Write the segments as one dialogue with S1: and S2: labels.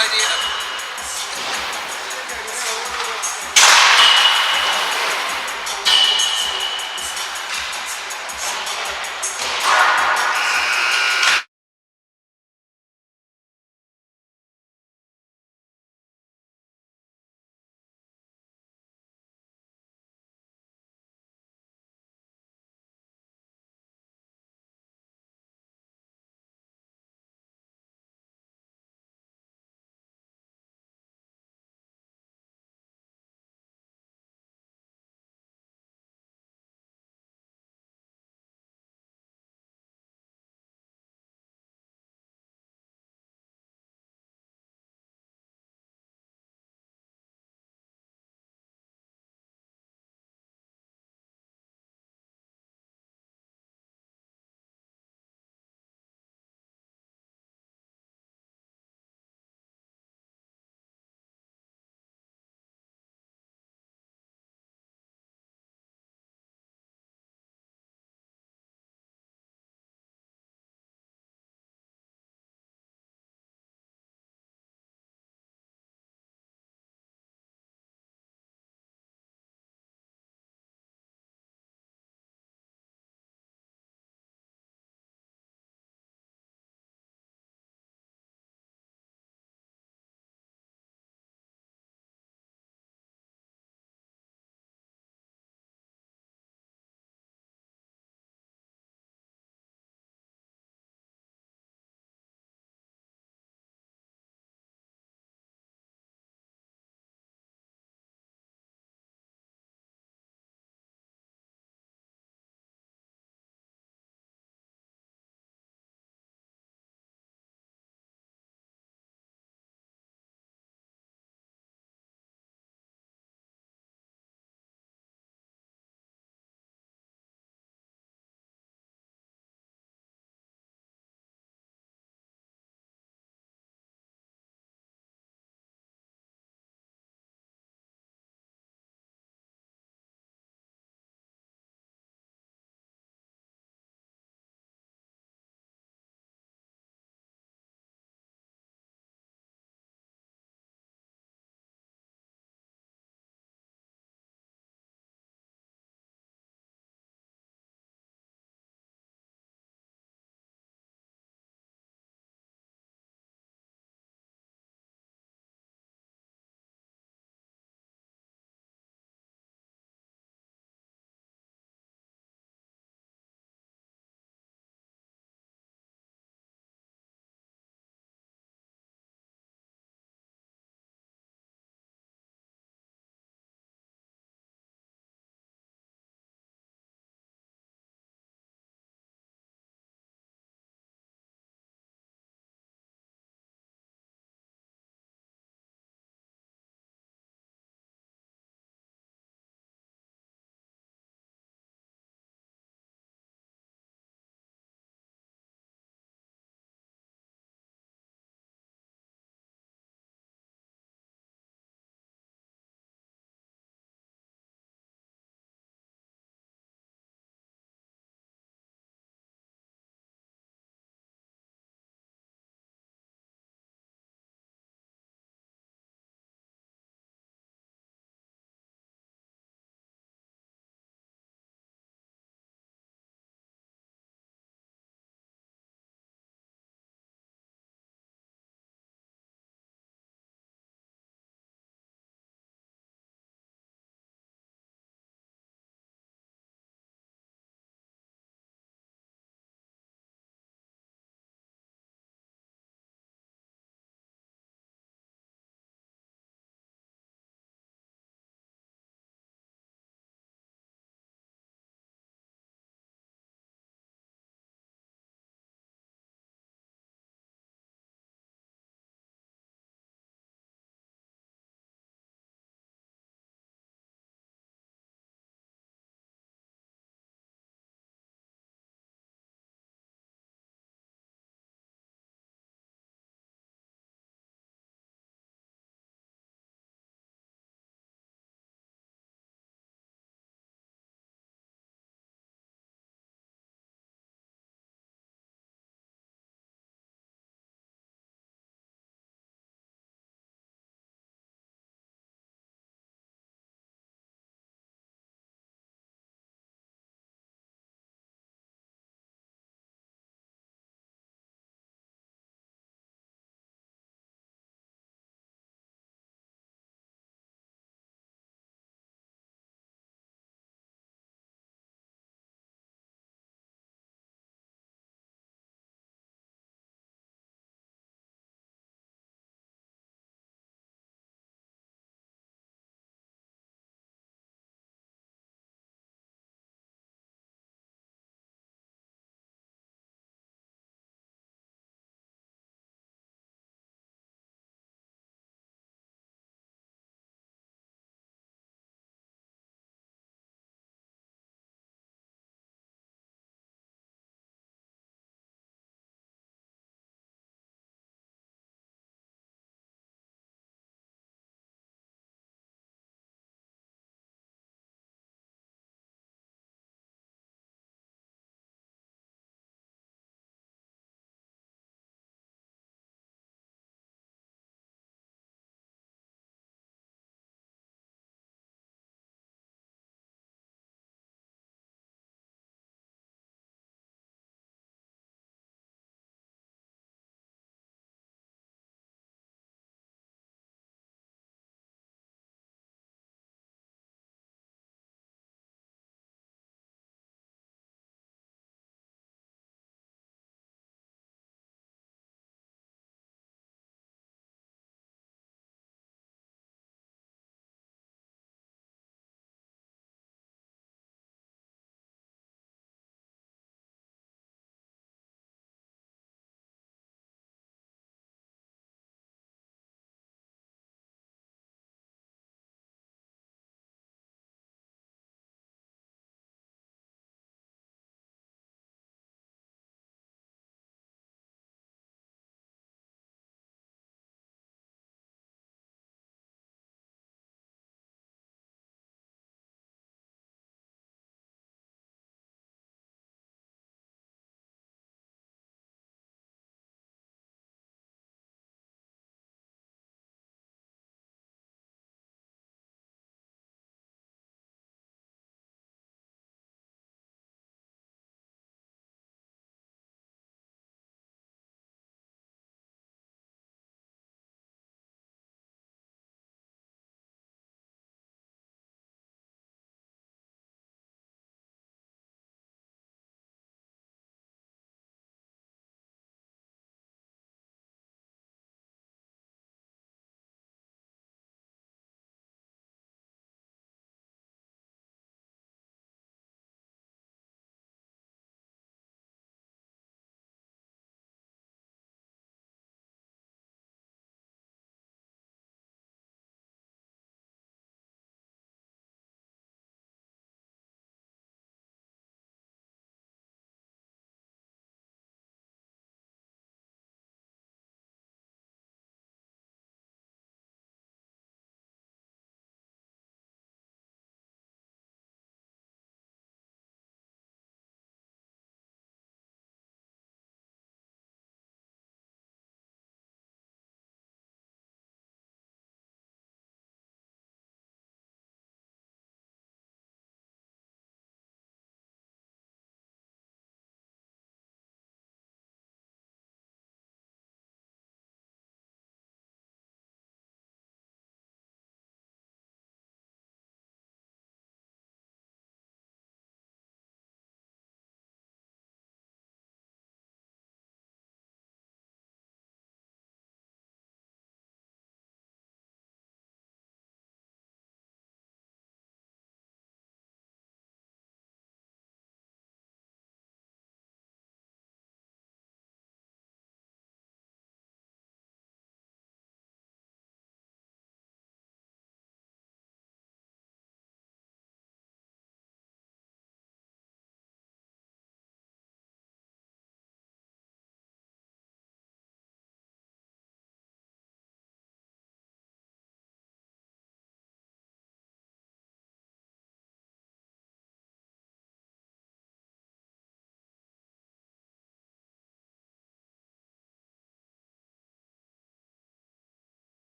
S1: idea.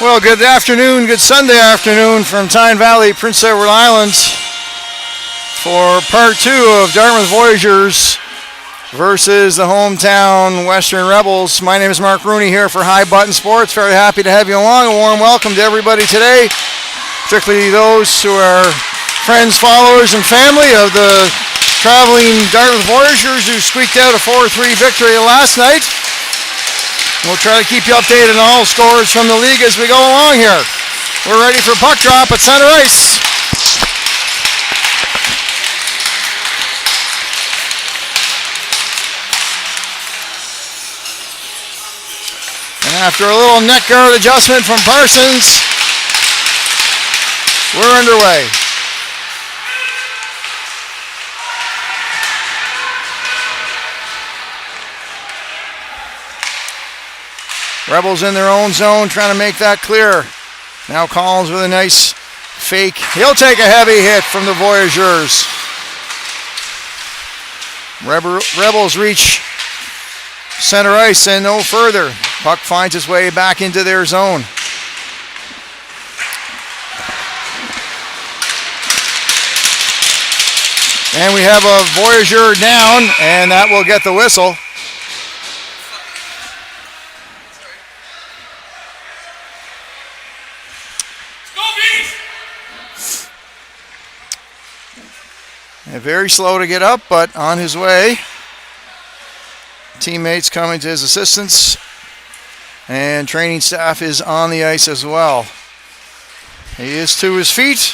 S1: Well, good afternoon, good Sunday afternoon from Tyne Valley, Prince Edward Islands for part two of Dartmouth Voyageurs versus the hometown Western Rebels. My name is Mark Rooney here for High Button Sports. Very happy to have you along. A warm welcome to everybody today, particularly those who are friends, followers, and family of the traveling Dartmouth Voyageurs who squeaked out a 4-3 victory last night. We'll try to keep you updated on all scores from the league as we go along here. We're ready for puck drop at center ice. And after a little neck guard adjustment from Parsons, we're underway. Rebels in their own zone, trying to make that clear. Now Collins with a nice fake. He'll take a heavy hit from the Voyageurs. Rebels reach center ice and no further. Puck finds its way back into their zone. And we have a Voyageur down, and that will get the whistle. Very slow to get up, but on his way. Teammates coming to his assistance, and training staff is on the ice as well. He is to his feet.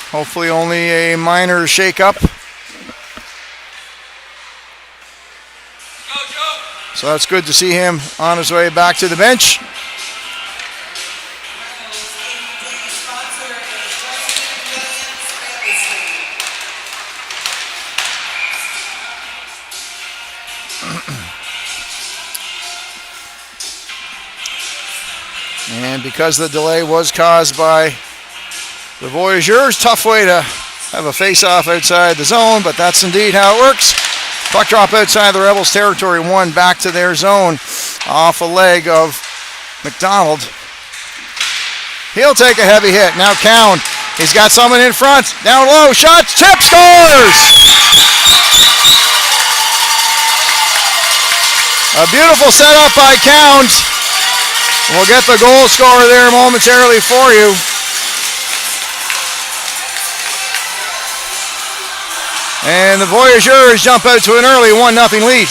S1: Hopefully only a minor shake-up. So that's good to see him on his way back to the bench. And because the delay was caused by the Voyageurs, tough way to have a face-off outside the zone, but that's indeed how it works. Puck drop outside the Rebels' territory, one back to their zone, off a leg of McDonald. He'll take a heavy hit. Now Cowan, he's got someone in front, down low, shot, tip, scores! A beautiful setup by Cowan. We'll get the goal scorer there momentarily for you. And the Voyageurs jump out to an early 1-0 lead.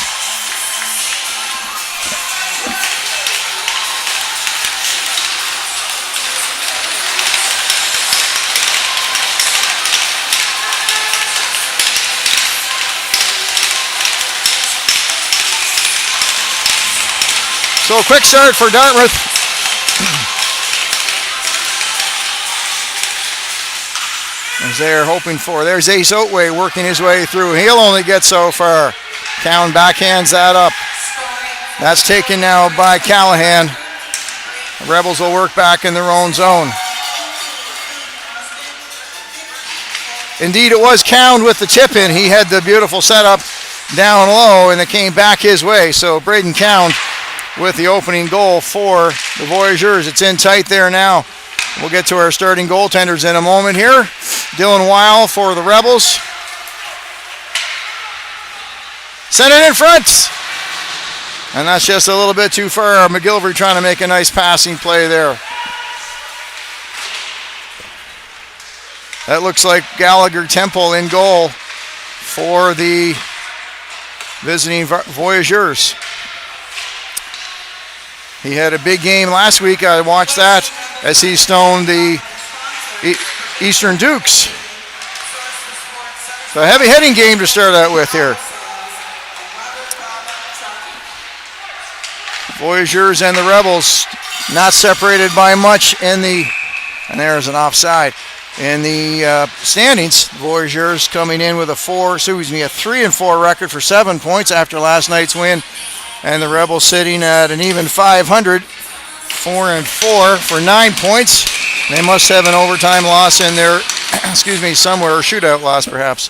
S1: So a quick start for Dartmouth. As they're hoping for. There's Ace Oatway working his way through. He'll only get so far. Cowan backhands that up. That's taken now by Callahan. The Rebels will work back in their own zone. Indeed, it was Cowan with the tip in. He had the beautiful setup down low, and it came back his way. So Braden Cowan with the opening goal for the Voyageurs. It's in tight there now. We'll get to our starting goaltenders in a moment here. Dylan Weil for the Rebels. Send it in front. And that's just a little bit too far. McGilvery trying to make a nice passing play there. That looks like Gallagher Temple in goal for the visiting Voyageurs. He had a big game last week. I watched that as he stoned the Eastern Dukes. So a heavy hitting game to start out with here. Voyageurs and the Rebels not separated by much in the, and there's an offside, in the standings. Voyageurs coming in with a 3-4 record for 7 points after last night's win. And the Rebels sitting at an even 500, 4-4 for 9 points. They must have an overtime loss in there, somewhere, or shootout loss perhaps.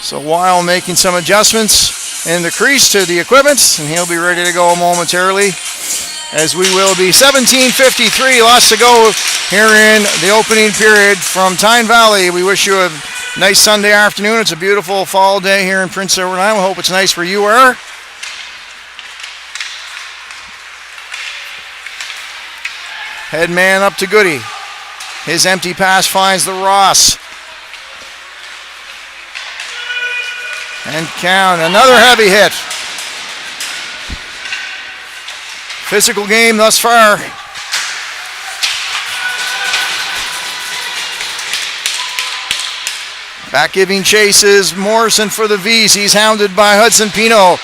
S1: So Weil making some adjustments in the crease to the equipment, and he'll be ready to go momentarily. as we will be 17:53, lots to go here in the opening period from Tyne Valley. We wish you a nice Sunday afternoon. It's a beautiful fall day here in Prince Edward Island. We hope it's nice where you are. Head man up to Goody. His empty pass finds the Ross. And count, another heavy hit. Physical game thus far. Back giving chase is Morrison for the V's. He's hounded by Hudson Pino.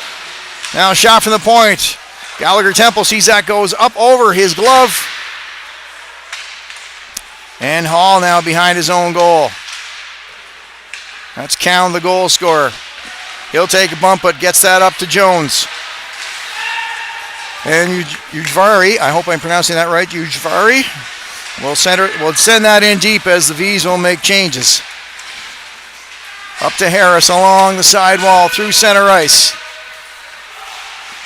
S1: Now a shot from the point. Gallagher Temple sees that goes up over his glove. And Hall now behind his own goal. That's Cowan, the goal scorer. He'll take a bump, but gets that up to Jones. And Ujvari, I hope I'm pronouncing that right, Ujvari, will send that in deep as the V's will make changes. Up to Harris along the side wall through center ice.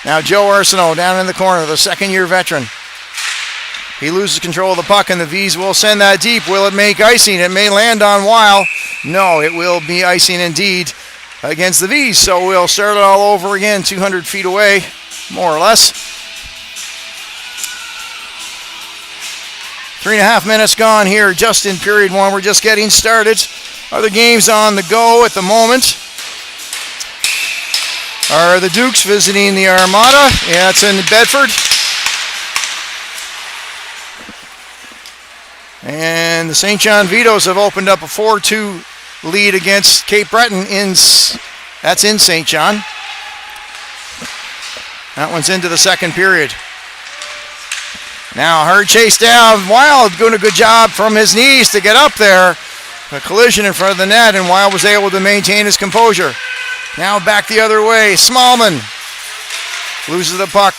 S1: Now Joe Arsenault down in the corner, the second-year veteran. He loses control of the puck, and the V's will send that deep. Will it make icing? It may land on Weil. No, it will be icing indeed against the V's. So we'll start it all over again, 200 feet away, more or less. 3.5 minutes gone here just in period one. We're just getting started. Other games on the go at the moment are the Dukes visiting the Armada. Yeah, it's in Bedford. And the St. John Vitoes have opened up a 4-2 lead against Cape Breton. That's in St. John. That one's into the second period. Now hard chase down. Wild doing a good job from his knees to get up there. A collision in front of the net, and Wild was able to maintain his composure. Now back the other way. Smallman loses the puck.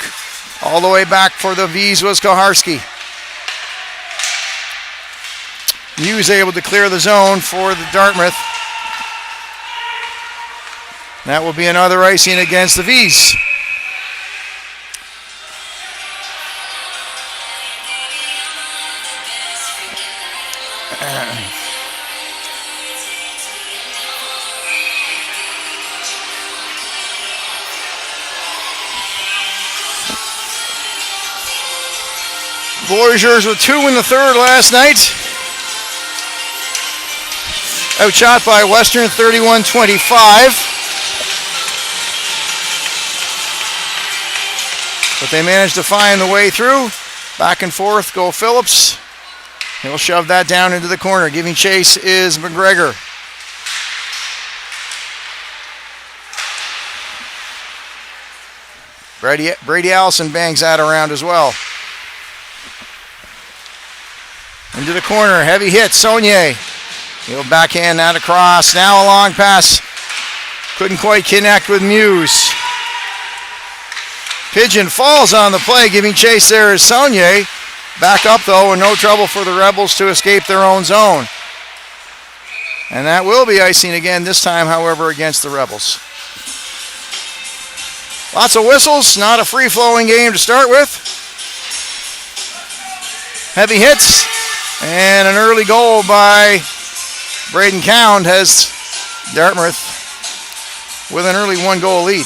S1: All the way back for the V's was Koharski. Hughes able to clear the zone for the Dartmouth. That will be another icing against the V's. Voyageurs with 2 in the third last night. Outshot by Western 31-25. But they managed to find the way through. Back and forth go Phillips. He'll shove that down into the corner. Giving chase is McGregor. Brady Allison bangs that around as well. Into the corner, heavy hit, Saunier. He'll backhand that across. Now a long pass. Couldn't quite connect with Muse. Pigeon falls on the play. Giving chase there is Saunier. Back up though, and no trouble for the Rebels to escape their own zone. And that will be icing again, this time, however, against the Rebels. Lots of whistles, not a free-flowing game to start with. Heavy hits, and an early goal by Braden Cowan has Dartmouth with an early 1-goal lead.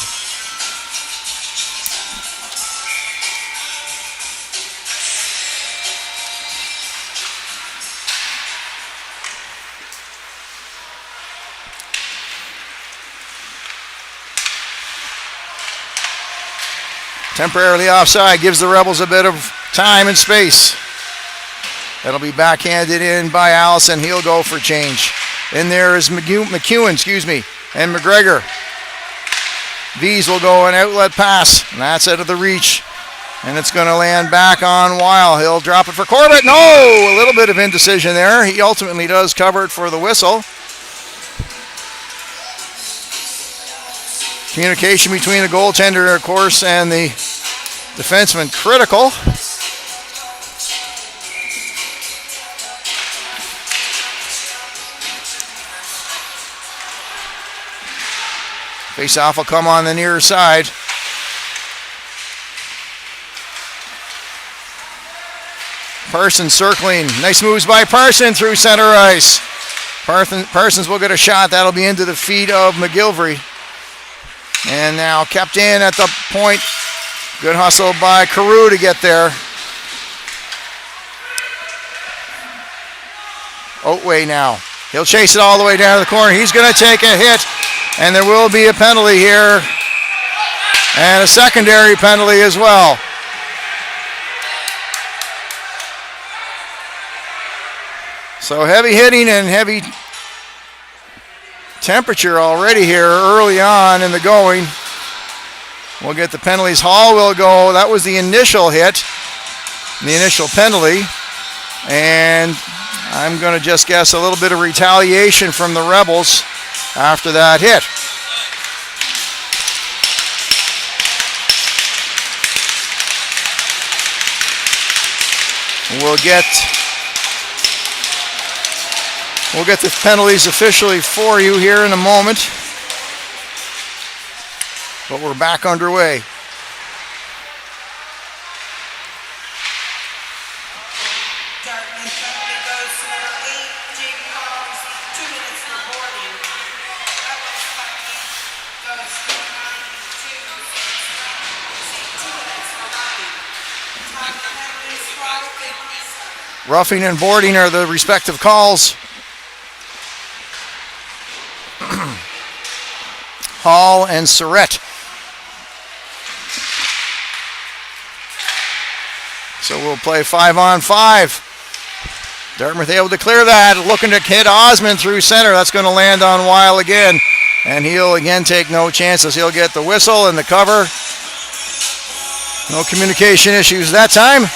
S1: Temporarily offside, gives the Rebels a bit of time and space. That'll be backhanded in by Allison. He'll go for change. In there is McEwen, and McGregor. V's will go an outlet pass, and that's out of the reach. And it's going to land back on Weil. He'll drop it for Corbett. No! A little bit of indecision there. He ultimately does cover it for the whistle. Communication between the goaltender, of course, and the defenseman critical. Face-off will come on the near side. Parsons circling. Nice moves by Parsons through center ice. Parsons will get a shot. That'll be into the feet of McGilvery. And now kept in at the point. Good hustle by Carew to get there. Otway now. He'll chase it all the way down to the corner. He's going to take a hit, and there will be a penalty here. And a secondary penalty as well. So heavy hitting and heavy temperature already here early on in the going. We'll get the penalties. Hall will go. That was the initial hit, the initial penalty. And I'm going to just guess a little bit of retaliation from the Rebels after that hit. We'll get the penalties officially for you here in a moment. But we're back underway. Roughing and boarding are the respective calls. Hall and Surratt. So we'll play 5-on-5. Dartmouth able to clear that. Looking to hit Osmond through center. That's going to land on Weil again. And he'll again take no chances. He'll get the whistle and the cover. No communication issues that time.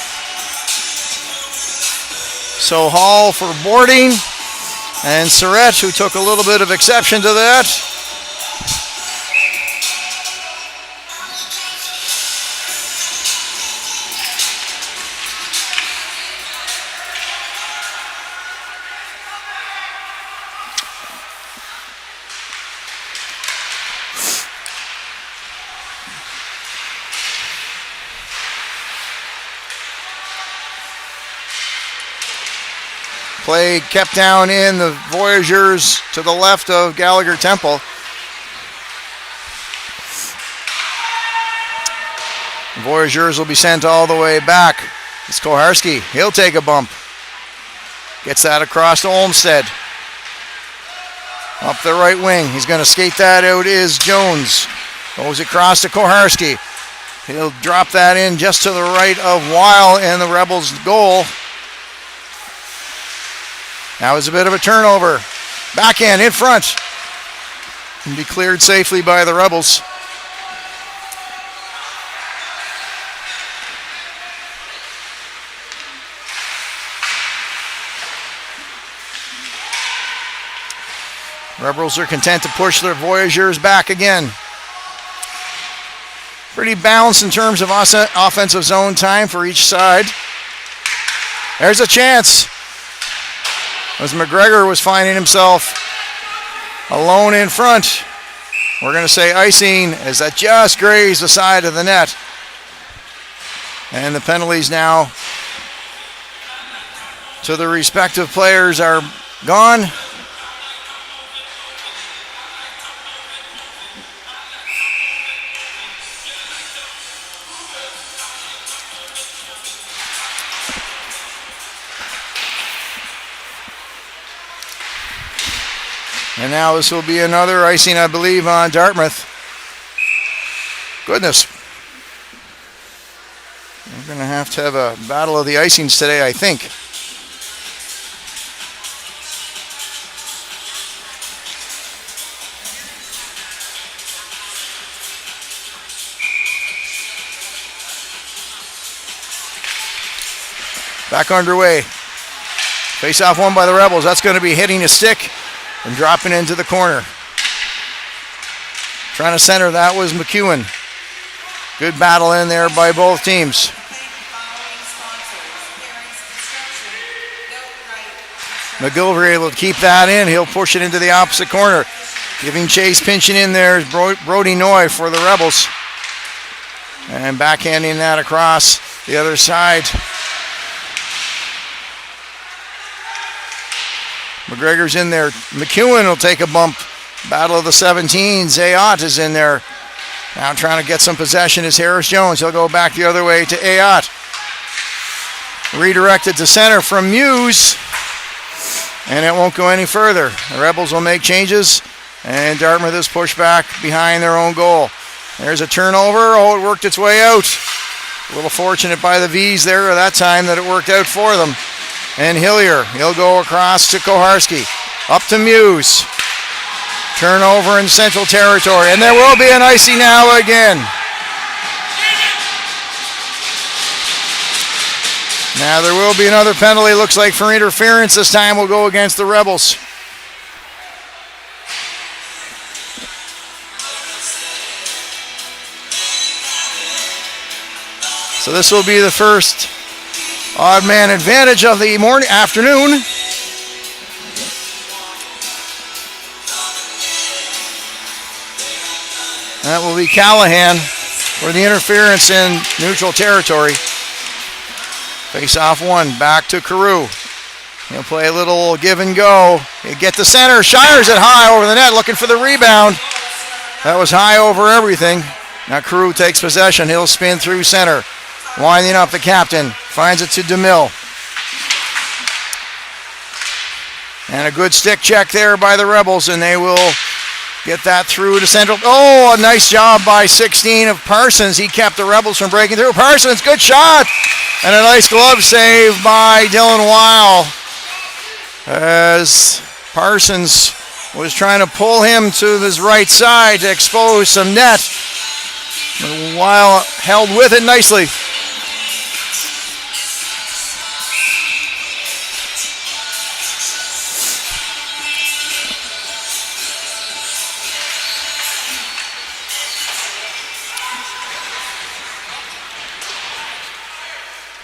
S1: So Hall for boarding, and Surratt, who took a little bit of exception to that. Play kept down in the Voyageurs to the left of Gallagher Temple. The Voyageurs will be sent all the way back. It's Koharski. He'll take a bump. Gets that across to Olmsted. Up the right wing. He's going to skate that out is Jones. Goes across to Koharski. He'll drop that in just to the right of Weil in the Rebels' goal. Now it's a bit of a turnover. Backhand in front. Can be cleared safely by the Rebels. Rebels are content to push their Voyageurs back again. Pretty balanced in terms of offensive zone time for each side. There's a chance. As McGregor was finding himself alone in front. We're going to say icing as that just grazed the side of the net. And the penalties now to the respective players are gone. And now this will be another icing, I believe, on Dartmouth. Goodness. We're going to have a battle of the icings today, I think. Back underway. Face-off won by the Rebels. That's going to be hitting a stick and dropping into the corner. Trying to center, that was McEwen. Good battle in there by both teams. McGilvery able to keep that in. He'll push it into the opposite corner. Giving chase, pinching in there is Brody Noy for the Rebels. And backhanding that across the other side. McGregor's in there. McEwen will take a bump. Battle of the 17. Zayat is in there. Now trying to get some possession is Harris Jones. He'll go back the other way to Ayat. Redirected to center from Muse. And it won't go any further. The Rebels will make changes. And Dartmouth is pushed back behind their own goal. There's a turnover. Oh, it worked its way out. A little fortunate by the V's there at that time that it worked out for them. And Hillier, he'll go across to Koharski. Up to Muse. Turnover in Central Territory. And there will be an icy now again. Now there will be another penalty, looks like, for interference. This time will go against the Rebels. So this will be the first odd man advantage of the afternoon. That will be Callahan for the interference in neutral territory. Face off one, back to Carew. He'll play a little give and go. He'll get to center, Shires it high over the net, looking for the rebound. That was high over everything. Now Carew takes possession, he'll spin through center. Winding up the captain, finds it to DeMille. And a good stick check there by the Rebels, and they will get that through to Central. Oh, a nice job by 16 of Parsons. He kept the Rebels from breaking through. Parsons, good shot. And a nice glove save by Dylan Weil as Parsons was trying to pull him to his right side to expose some net. Weil held with it nicely.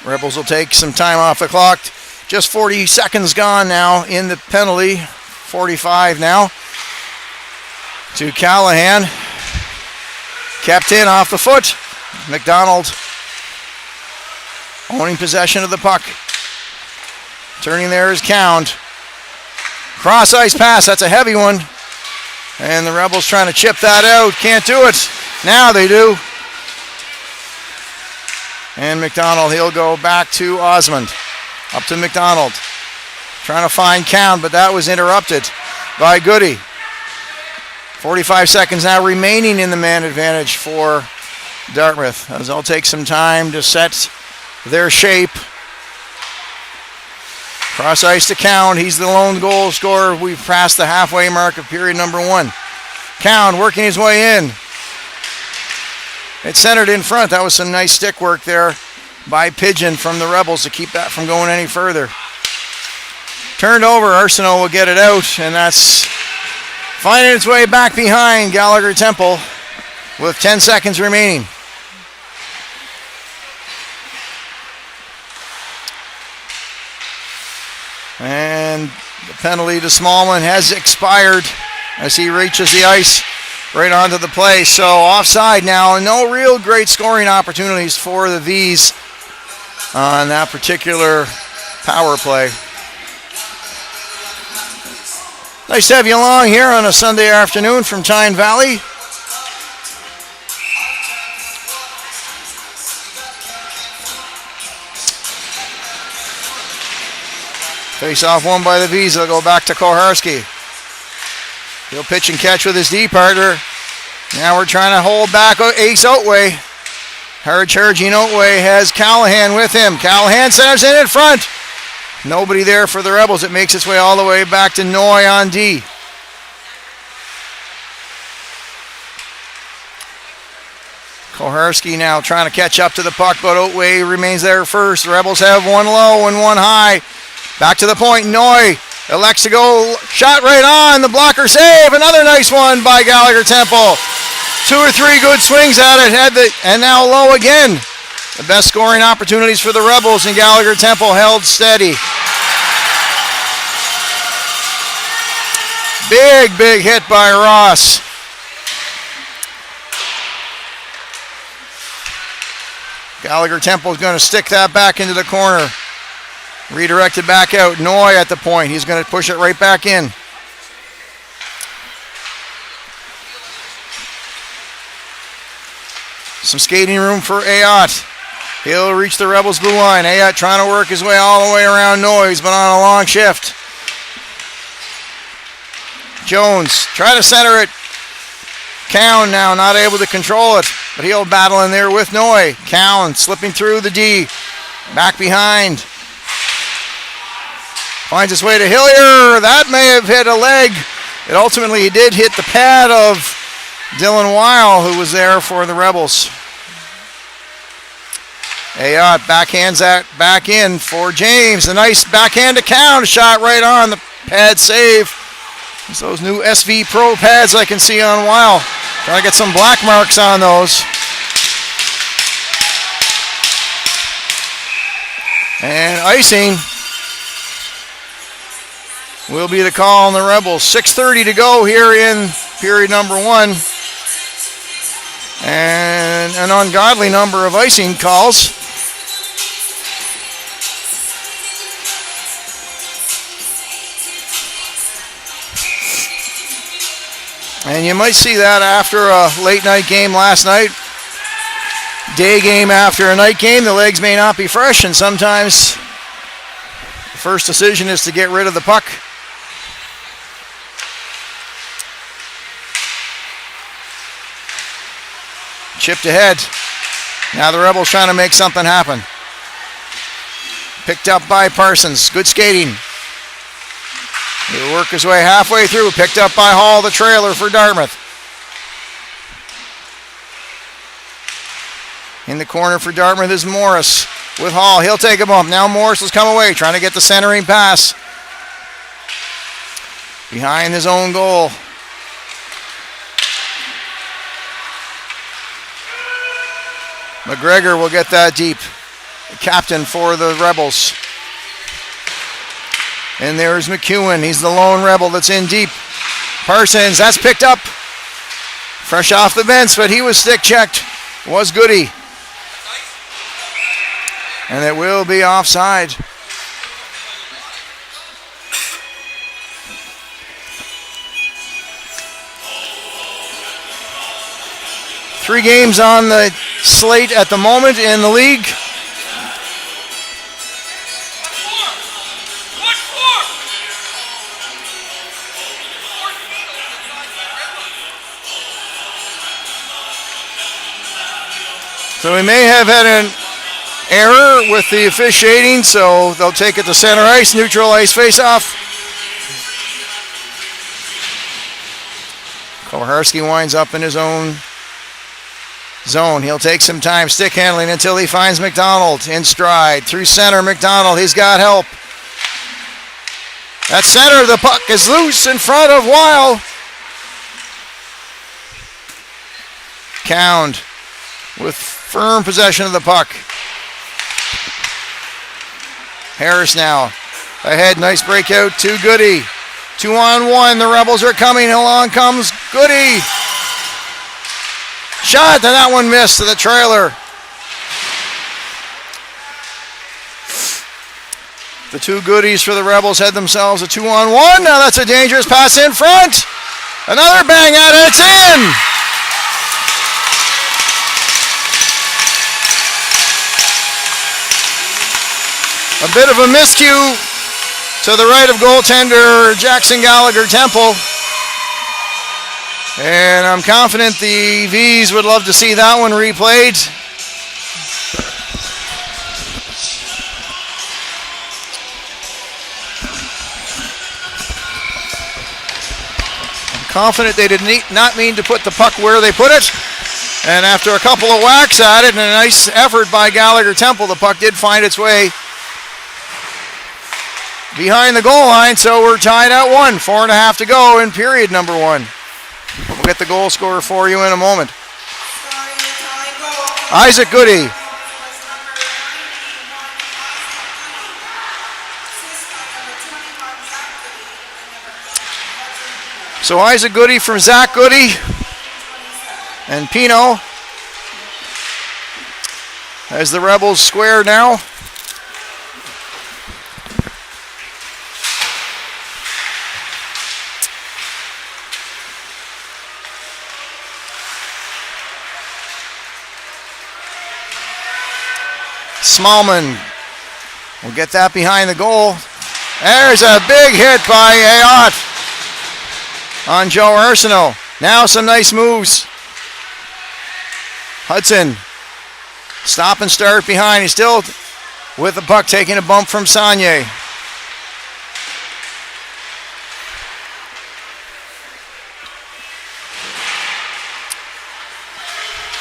S1: Rebels will take some time off the clock. Just 40 seconds gone now in the penalty. 45 now. To Callahan. Kept in off the foot. McDonald owning possession of the puck. Turning there is Cound. Cross ice pass. That's a heavy one. And the Rebels trying to chip that out. Can't do it. Now they do. And McDonald, he'll go back to Osmond. Up to McDonald. Trying to find Count, but that was interrupted by Goody. 45 seconds now remaining in the man advantage for Dartmouth, as they'll take some time to set their shape. Cross ice to Count. He's the lone goal scorer. We've passed the halfway mark of period number 1. Count working his way in. It's centered in front. That was some nice stick work there by Pigeon from the Rebels to keep that from going any further. Turned over. Arsenault will get it out, and that's finding its way back behind Gallagher Temple with 10 seconds remaining. And the penalty to Smallman has expired as he reaches the ice. Right onto the play, so offside now. No real great scoring opportunities for the V's on that particular power play. Nice to have you along here on a Sunday afternoon from Tyne Valley. Face off one by the V's. They'll go back to Koharski. He'll pitch and catch with his D partner. Now we're trying to hold back Ace Otway. Hard charging Otway has Callahan with him. Callahan centers in front. Nobody there for the Rebels. It makes its way all the way back to Noy on D. Koharski now trying to catch up to the puck, but Otway remains there first. The Rebels have one low and one high. Back to the point. Noy elects to go, shot right on, the blocker save, another nice one by Gallagher Temple. 2 or 3 good swings at it, and now low again. The best scoring opportunities for the Rebels, and Gallagher Temple held steady. Big hit by Ross. Gallagher Temple is going to stick that back into the corner. Redirected back out. Noy at the point. He's going to push it right back in. Some skating room for Ayotte. He'll reach the Rebels blue line. Ayotte trying to work his way all the way around Noy. He's been on a long shift. Jones try to center it. Cowan now not able to control it, but he'll battle in there with Noy. Cowan slipping through the D. Back behind. Finds his way to Hillier. That may have hit a leg. It ultimately did hit the pad of Dylan Weil, who was there for the Rebels. Ayotte backhands that back in for James. A nice backhand to Cowan. Shot right on the pad save. It's those new SV Pro pads I can see on Weil. Trying to get some black marks on those. And icing will be the call on the Rebels. 6:30 to go here in period number 1. And an ungodly number of icing calls. And you might see that after a late night game last night. Day game after a night game, the legs may not be fresh, and sometimes the first decision is to get rid of the puck. Chipped ahead. Now the Rebels trying to make something happen. Picked up by Parsons. Good skating. He'll work his way halfway through. Picked up by Hall, the trailer for Dartmouth. In the corner for Dartmouth is Morris with Hall. He'll take a bump. Now Morris has come away, trying to get the centering pass. Behind his own goal. McGregor will get that deep. The captain for the Rebels. And there's McEwen. He's the lone Rebel that's in deep. Parsons, that's picked up. Fresh off the bench, but he was stick checked. Was Goody. And it will be offside. Three games on the slate at the moment in the league. So we may have had an error with the officiating, so they'll take it to center ice, neutral ice face-off. Koharski winds up in his own zone. He'll take some time stick handling until he finds McDonald in stride. Through center, McDonald, he's got help. At center, the puck is loose in front of Weil. Cound with firm possession of the puck. Harris now ahead, nice breakout to Goody. 2-on-1, the Rebels are coming, along comes Goody. Shot, and that one missed to the trailer. The two Goodies for the Rebels had themselves a 2-on-1. Now that's a dangerous pass in front. Another bang at it, it's in. A bit of a miscue to the right of goaltender Jackson Gallagher Temple. And I'm confident the Vs would love to see that one replayed. I'm confident they did not mean to put the puck where they put it. And after a couple of whacks at it and a nice effort by Gallagher Temple, the puck did find its way behind the goal line, so we're tied at 1. 4.5 to go in period number 1. We'll get the goal scorer for you in a moment. Isaac Goody. So Isaac Goody from Zach Goody and Pino as the Rebels square now. Smallman will get that behind the goal. There's a big hit by Ayotte on Joe Arsenault. Now some nice moves. Hudson, stop and start behind. He's still with the puck, taking a bump from Saunier.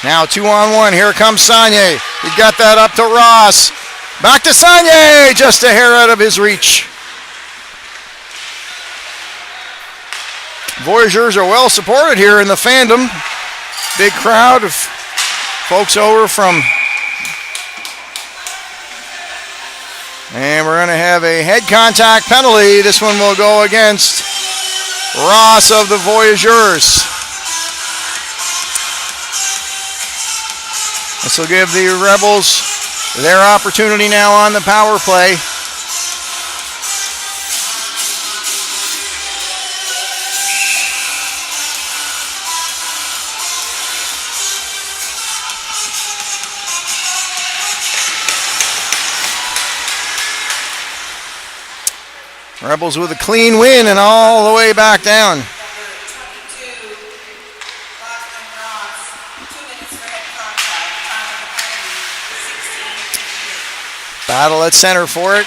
S1: Now 2-on-1. Here comes Saunier. He got that up to Ross. Back to Saunier, just a hair out of his reach. Voyageurs are well supported here in the fandom. Big crowd of folks over from. And we're going to have a head contact penalty. This one will go against Ross of the Voyageurs. This will give the Rebels their opportunity now on the power play. Rebels with a clean win and all the way back down. Battle at center for it.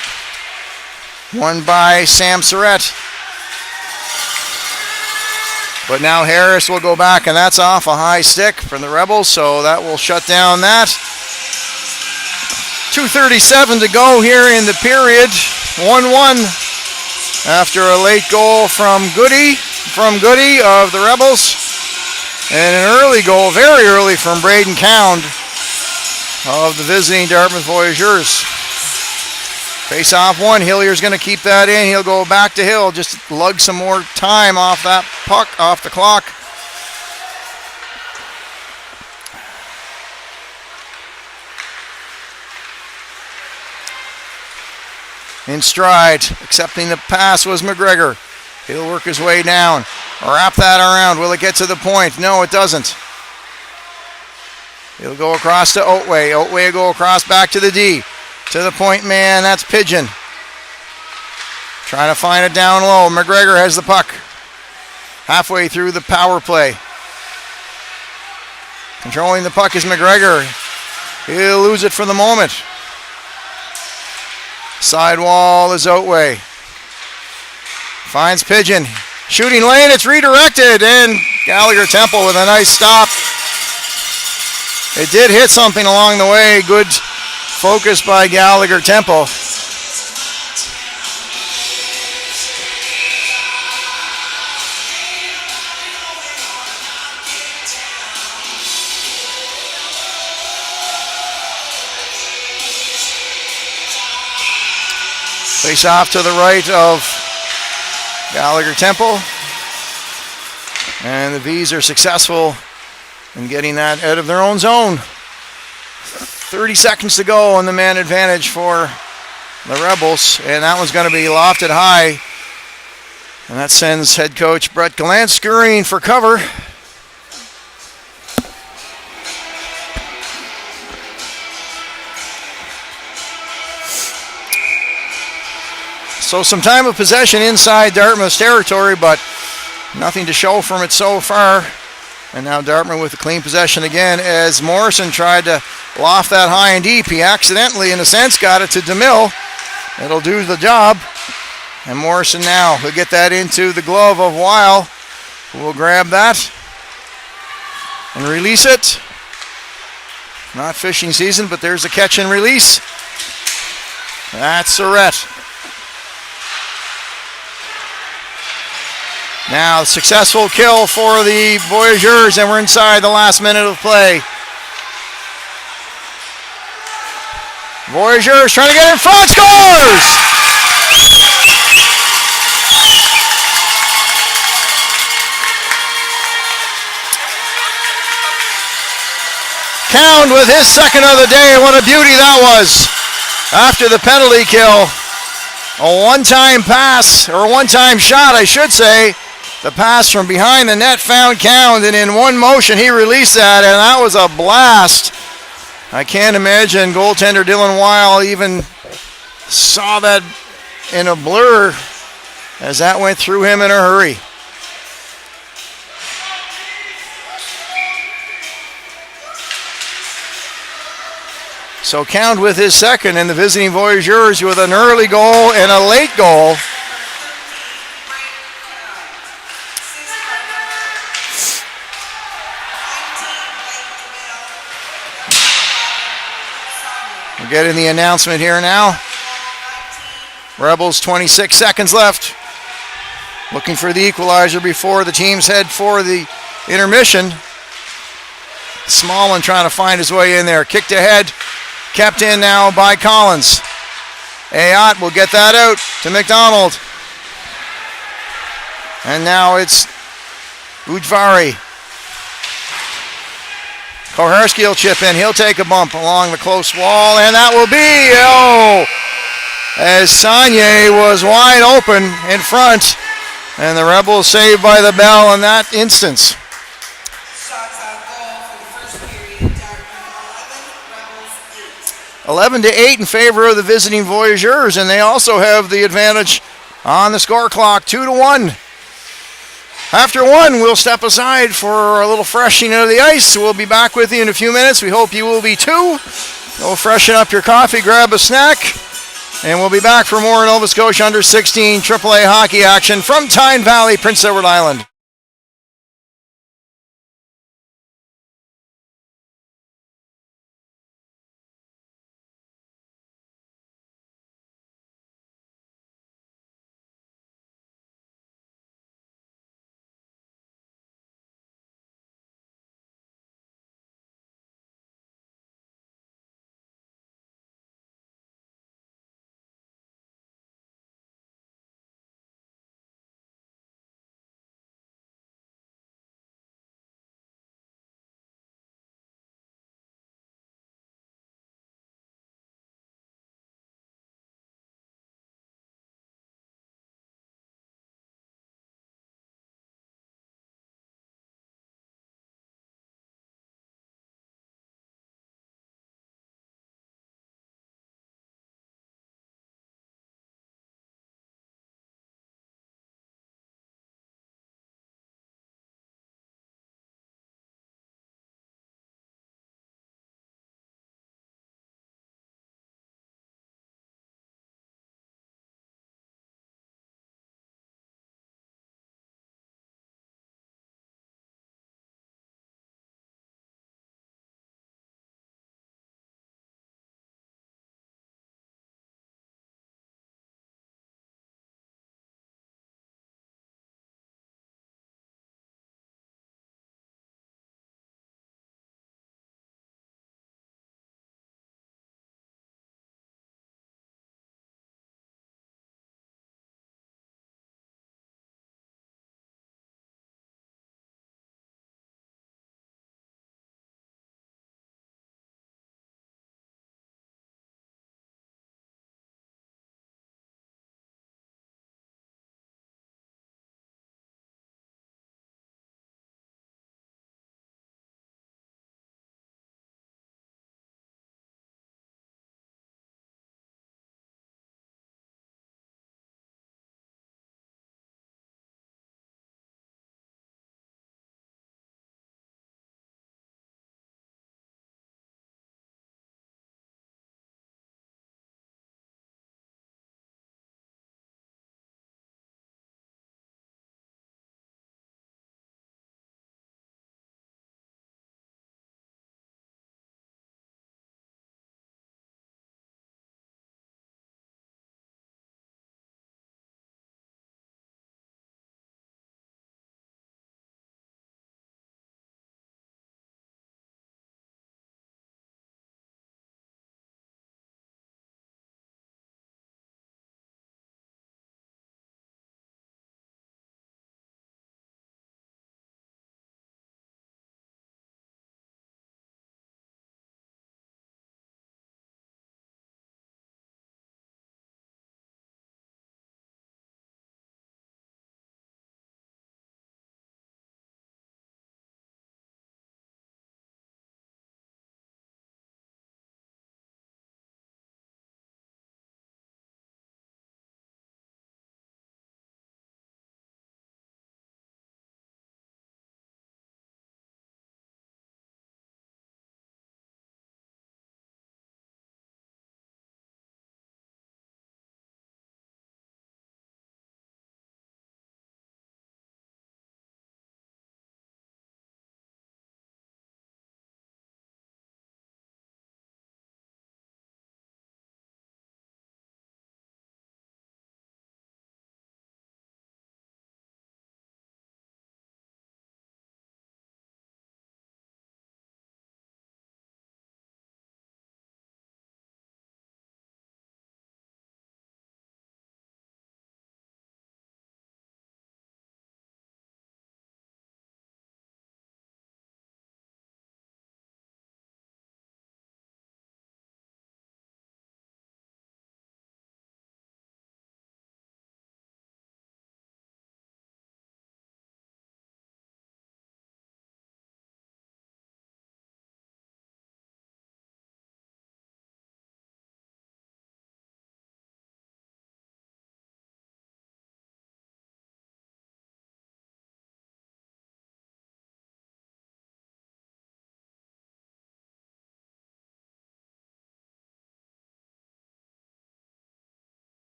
S1: Won by Sam Surratt. But now Harris will go back, and that's off a high stick from the Rebels, so that will shut down that. 2:37 to go here in the period. 1-1 after a late goal from Goody of the Rebels. And an early goal, very early, from Braden Cound of the visiting Dartmouth Voyageurs. Face off one. Hillier's going to keep that in. He'll go back to Hill. Just lug some more time off that puck, off the clock. In stride, accepting the pass was McGregor. He'll work his way down. Wrap that around. Will it get to the point? No, it doesn't. He'll go across to Otway. Otway will go across back to the D. To the point man, that's Pigeon. Trying to find it down low. McGregor has the puck. Halfway through the power play. Controlling the puck is McGregor. He'll lose it for the moment. Sidewall is Otway. Finds Pigeon. Shooting lane, it's redirected, and Gallagher Temple with a nice stop. It did hit something along the way. Good focus by Gallagher Temple. Face off to the right of Gallagher Temple. And the V's are successful in getting that out of their own zone. 30 seconds to go on the man advantage for the Rebels. And that one's going to be lofted high. And that sends head coach Brett Gallant scurrying for cover. So some time of possession inside Dartmouth's territory, but nothing to show from it so far. And now Dartmouth with a clean possession again as Morrison tried to loft that high and deep. He accidentally, in a sense, got it to DeMille. It'll do the job. And Morrison now will get that into the glove of Weil, who will grab that and release it. Not fishing season, but there's a catch and release. That's Surratt. Now, successful kill for the Voyageurs, and we're inside the last minute of play. Voyageurs trying to get in front, scores! Cound with his second of the day. What a beauty that was. After the penalty kill, a one-time pass, or a one-time shot, I should say. The pass from behind the net found Cound, and in one motion he released that, and that was a blast I can't imagine goaltender Dylan Weil even saw that in a blur as that went through him in a hurry. So Count with his second, and the visiting Voyageurs with an early goal and a late goal. We're getting the announcement here now. Rebels 26 seconds left. Looking for the equalizer before the teams head for the intermission. Smallin trying to find his way in there. Kicked ahead. Kept in now by Collins. Ayotte will get that out to McDonald. And now it's Ujvari. Koharski will chip in. He'll take a bump along the close wall, and that will be, as Saunier was wide open in front, and the Rebels saved by the bell in that instance. 11-8 in favor of the visiting Voyageurs, and they also have the advantage on the score clock, 2-1. After one, we'll step aside for a little freshening of the ice. We'll be back with you in a few minutes. We hope you will be too. Go freshen up your coffee, grab a snack, and we'll be back for more Nova Scotia Under 16 AAA hockey action from Tyne Valley, Prince Edward Island.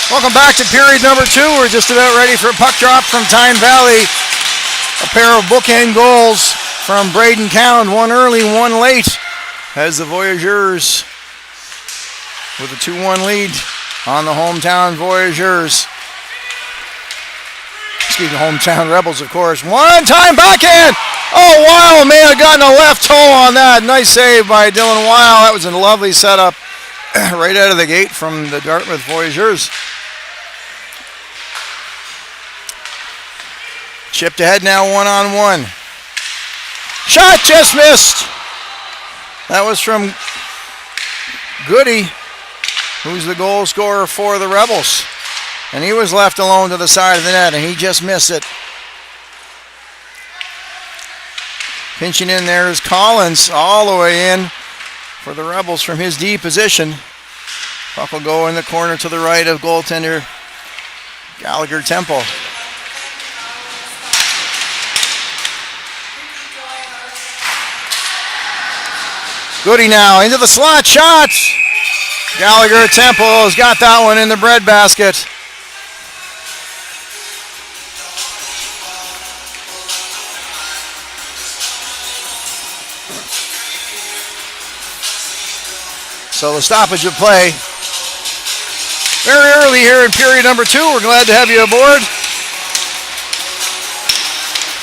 S1: Welcome back to period number 2. We're just about ready for a puck drop from Tyne Valley. A pair of bookend goals from Braden Cowan, one early, one late, as the Voyageurs with a 2-1 lead on the hometown Voyageurs. Excuse me, hometown Rebels, of course. One-time backhand! Oh, Weil may have gotten a left toe on that. Nice save by Dylan Weil. That was a lovely setup right out of the gate from the Dartmouth Voyageurs. Chipped ahead now, one-on-one. Shot just missed. That was from Goody, who's the goal scorer for the Rebels. And he was left alone to the side of the net, and he just missed it. Pinching in there is Collins all the way in for the Rebels from his D position. Puck will go in the corner to the right of goaltender Gallagher Temple. Goody now into the slot shot. Gallagher Temple has got that one in the breadbasket. So the stoppage of play very early here in period number 2. We're glad to have you aboard.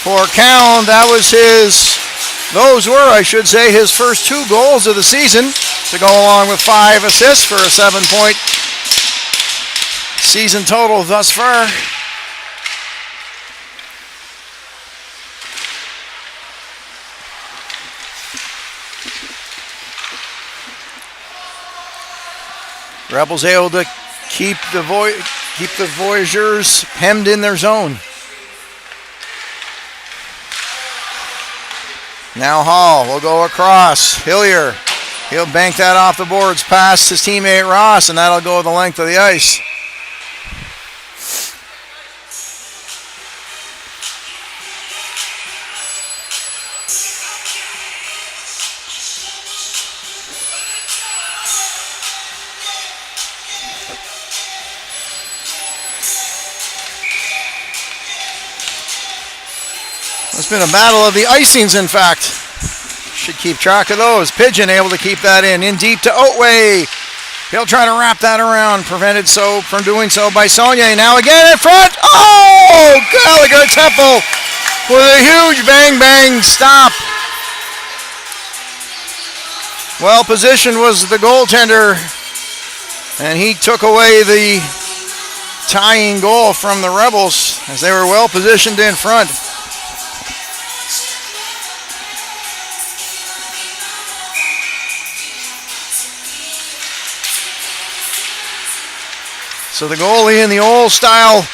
S1: For Cowan, those were, I should say, his first 2 goals of the season, to go along with 5 assists for a 7-point season total thus far. Rebels able to keep the Voyageurs hemmed in their zone. Now Hall will go across. Hillier, he'll bank that off the boards past his teammate Ross, and that'll go the length of the ice. It's been a battle of the icings, in fact. Should keep track of those. Pigeon able to keep that in deep to Otway. He'll try to wrap that around, prevented from doing so by Saunier. Now again in front. Oh, Gallagher Temple with a huge bang stop. Well positioned was the goaltender, and he took away the tying goal from the Rebels as they were well positioned in front. So the goalie in the old style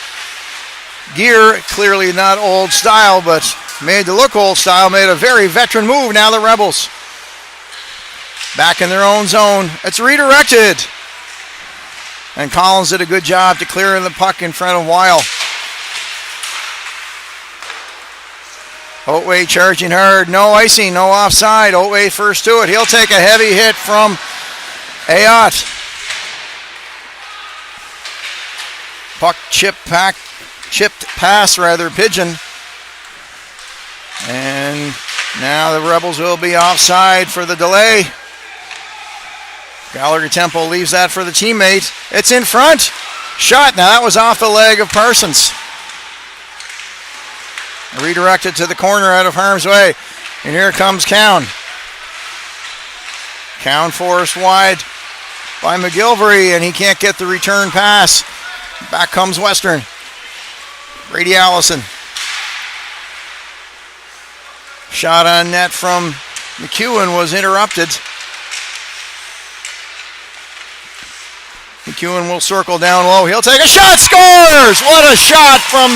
S1: gear, clearly not old style, but made to look old style, made a very veteran move. Now the Rebels back in their own zone. It's redirected. And Collins did a good job to clear the puck in front of Weil. Otway charging hard. No icing, no offside. Otway first to it. He'll take a heavy hit from Ayotte. Puck chipped pass, Pigeon. And now the Rebels will be offside for the delay. Gallagher Temple leaves that for the teammate. It's in front. Shot. Now that was off the leg of Parsons. Redirected to the corner out of harm's way. And here comes Cowan. Cowan forced wide by McGilvery, and he can't get the return pass. Back comes Western. Brady Allison. Shot on net from McEwen was interrupted. McEwen will circle down low. He'll take a shot. Scores! What a shot from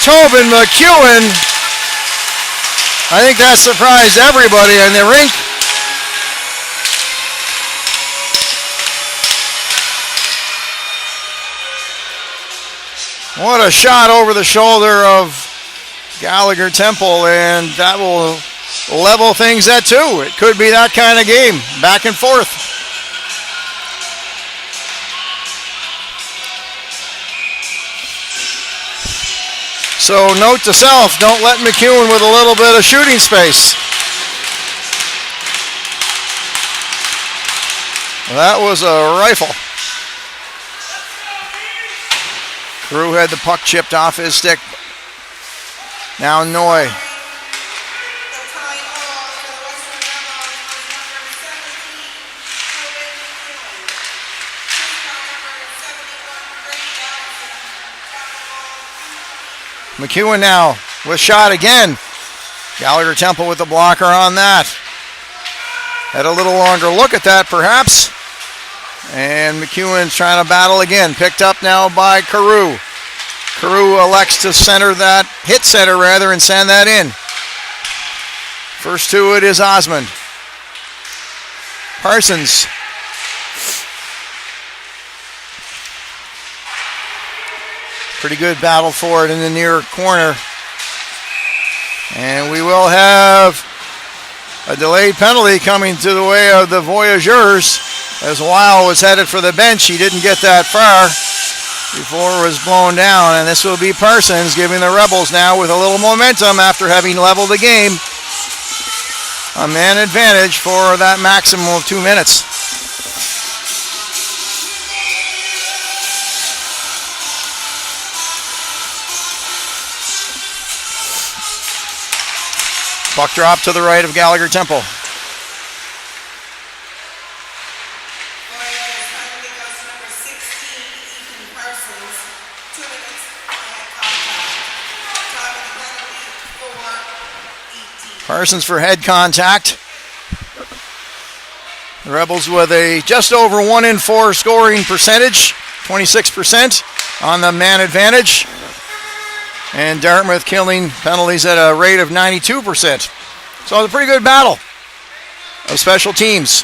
S1: Tobin McEwen. I think that surprised everybody in the rink. What a shot over the shoulder of Gallagher Temple, and that will level things at 2. It could be that kind of game, back and forth. So note to self, don't let McEwen with a little bit of shooting space. That was a rifle. Carew had the puck chipped off his stick. Now Noy. McEwen now with shot again. Gallagher Temple with the blocker on that. Had a little longer look at that perhaps. And McEwen's trying to battle again. Picked up now by Carew. Carew elects to center that, hit center rather, and send that in. First to it is Osmond. Parsons. Pretty good battle for it in the near corner. And we will have a delayed penalty coming to the way of the Voyageurs as Weil was headed for the bench. He didn't get that far before it was blown down. And this will be Parsons giving the Rebels now with a little momentum after having leveled the game. A man advantage for that maximum of 2 minutes. Puck drop to the right of Gallagher Temple. Parsons for head contact. The Rebels with a just over 1 in 4 scoring percentage, 26% on the man advantage. And Dartmouth killing penalties at a rate of 92%. So it's a pretty good battle of special teams.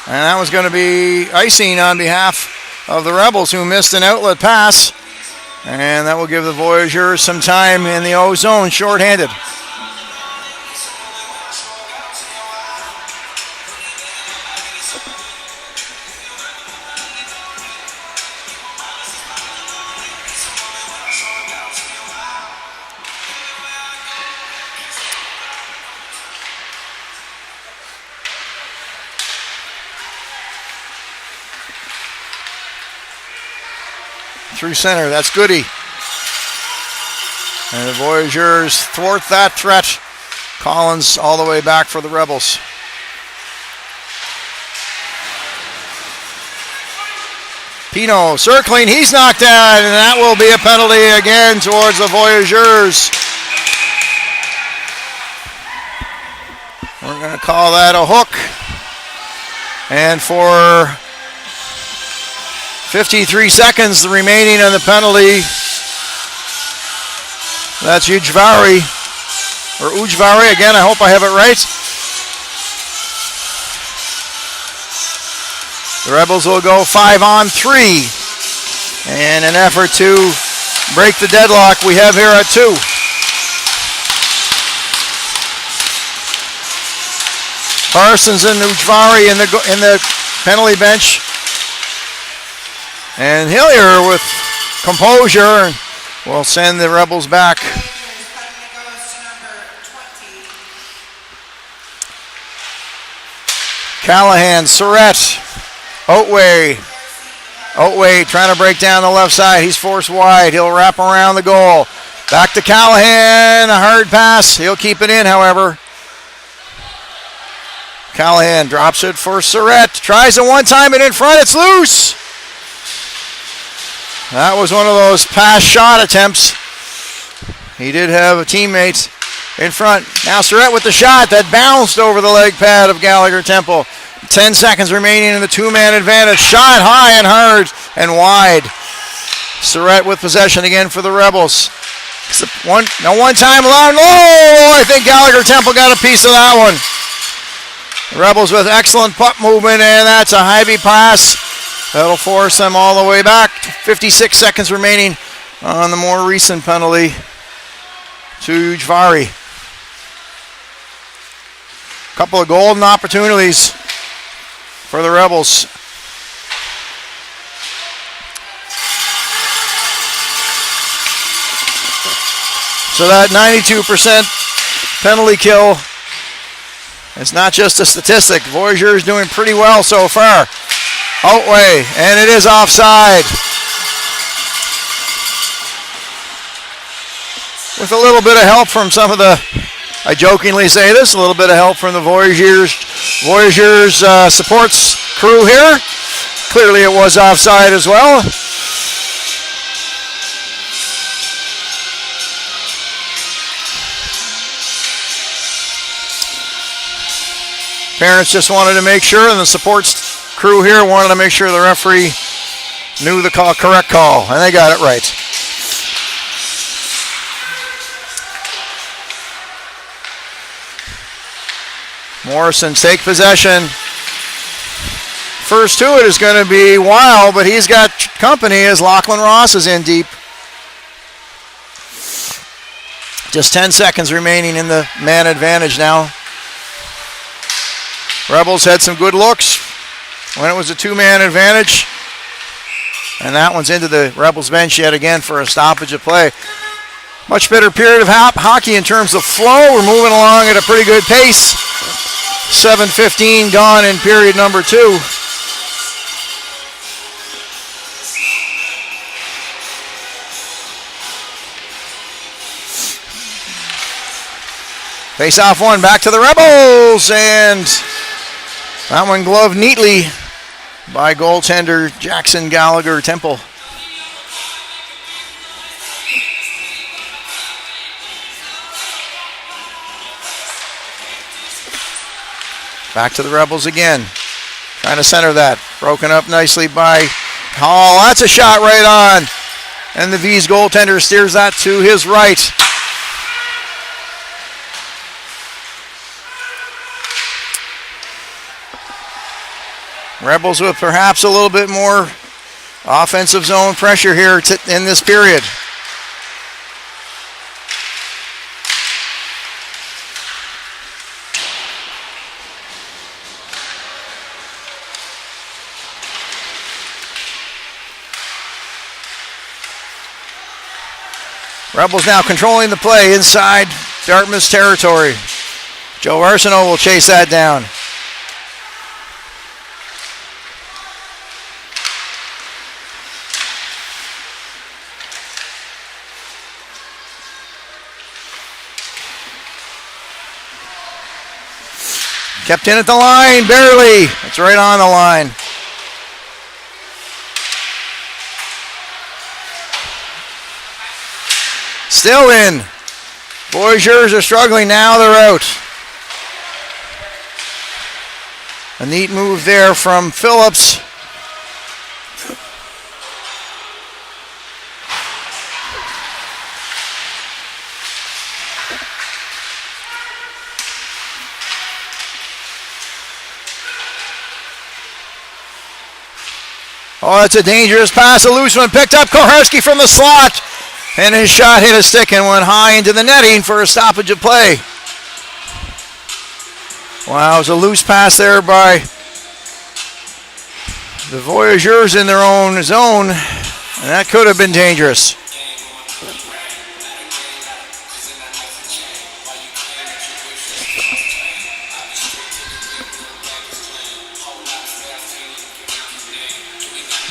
S1: And that was going to be icing on behalf of the Rebels, who missed an outlet pass. And that will give the Voyageurs some time in the O zone, shorthanded. Through center, that's Goody. And the Voyageurs thwart that threat. Collins all the way back for the Rebels. Pino circling, he's knocked out, and that will be a penalty again towards the Voyageurs. We're going to call that a hook. And for 53 seconds remaining on the penalty. That's Ujvari, or Ujvari again, I hope I have it right. The Rebels will go 5-on-3 in an effort to break the deadlock we have here at 2. Parsons and Ujvari in the penalty bench. And Hillier with composure will send the Rebels back. Callahan, Surratt, Otway trying to break down the left side. He's forced wide. He'll wrap around the goal. Back to Callahan, a hard pass. He'll keep it in, however. Callahan drops it for Surratt. Tries it one time and in front, it's loose. That was one of those pass shot attempts. He did have a teammate in front. Now Surratt with the shot that bounced over the leg pad of Gallagher Temple. 10 seconds remaining in the 2-man advantage. Shot high and hard and wide. Surratt with possession again for the Rebels. One time allowed. Oh, I think Gallagher Temple got a piece of that one. The Rebels with excellent puck movement, and that's a Hyvee pass. That'll force them all the way back. 56 seconds remaining on the more recent penalty to Ujvari. Couple of golden opportunities for the Rebels. So that 92% penalty kill is not just a statistic. Voyageurs doing pretty well so far. Outway, and it is offside. With a little bit of help from some of the, I jokingly say this, a little bit of help from the Voyageurs supports crew here. Clearly it was offside as well. Parents just wanted to make sure, and the supports crew here wanted to make sure the referee knew the correct call, and they got it right. Morrison's take possession. First to it is going to be Weil, but he's got company as Lachlan Ross is in deep. Just 10 seconds remaining in the man advantage now. Rebels had some good looks when it was a two-man advantage. And that one's into the Rebels bench yet again for a stoppage of play. Much better period of hockey in terms of flow. We're moving along at a pretty good pace. 7:15 gone in period number 2. Face-off one, back to the Rebels, and that one gloved neatly by goaltender Jackson Gallagher Temple. Back to the Rebels again. Trying to center that. Broken up nicely by Hall. That's a shot right on. And the V's goaltender steers that to his right. Rebels with perhaps a little bit more offensive zone pressure here in this period. Rebels now controlling the play inside Dartmouth's territory. Joe Arsenault will chase that down. Kept in at the line, barely. It's right on the line. Still in. Voyageurs are struggling now, they're out. A neat move there from Phillips. Oh, that's a dangerous pass. A loose one picked up. Koharski from the slot. And his shot hit a stick and went high into the netting for a stoppage of play. Wow, it was a loose pass there by the Voyageurs in their own zone. And that could have been dangerous.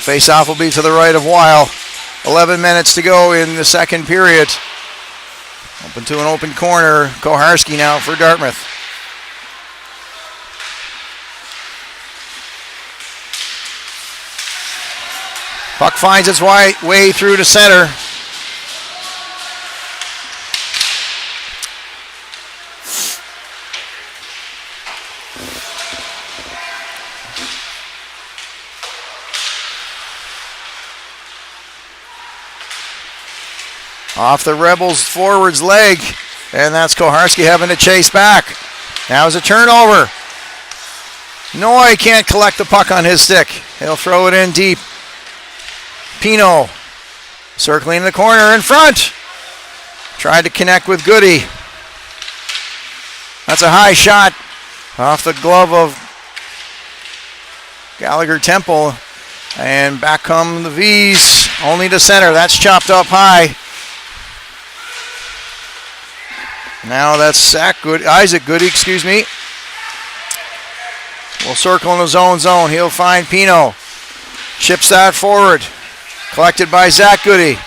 S1: Face-off will be to the right of Weil. 11 minutes to go in the second period. Open to an open corner. Koharski now for Dartmouth. Puck finds its way through to center. Off the Rebels forward's leg, and that's Koharski having to chase back. Now is a turnover. Noy can't collect the puck on his stick. He'll throw it in deep. Pino circling the corner in front. Tried to connect with Goody. That's a high shot off the glove of Gallagher Temple. And back come the V's, only to center. That's chopped up high. Now that's Isaac Goody, will circle in his own zone. He'll find Pino. Chips that forward. Collected by Zach Goody.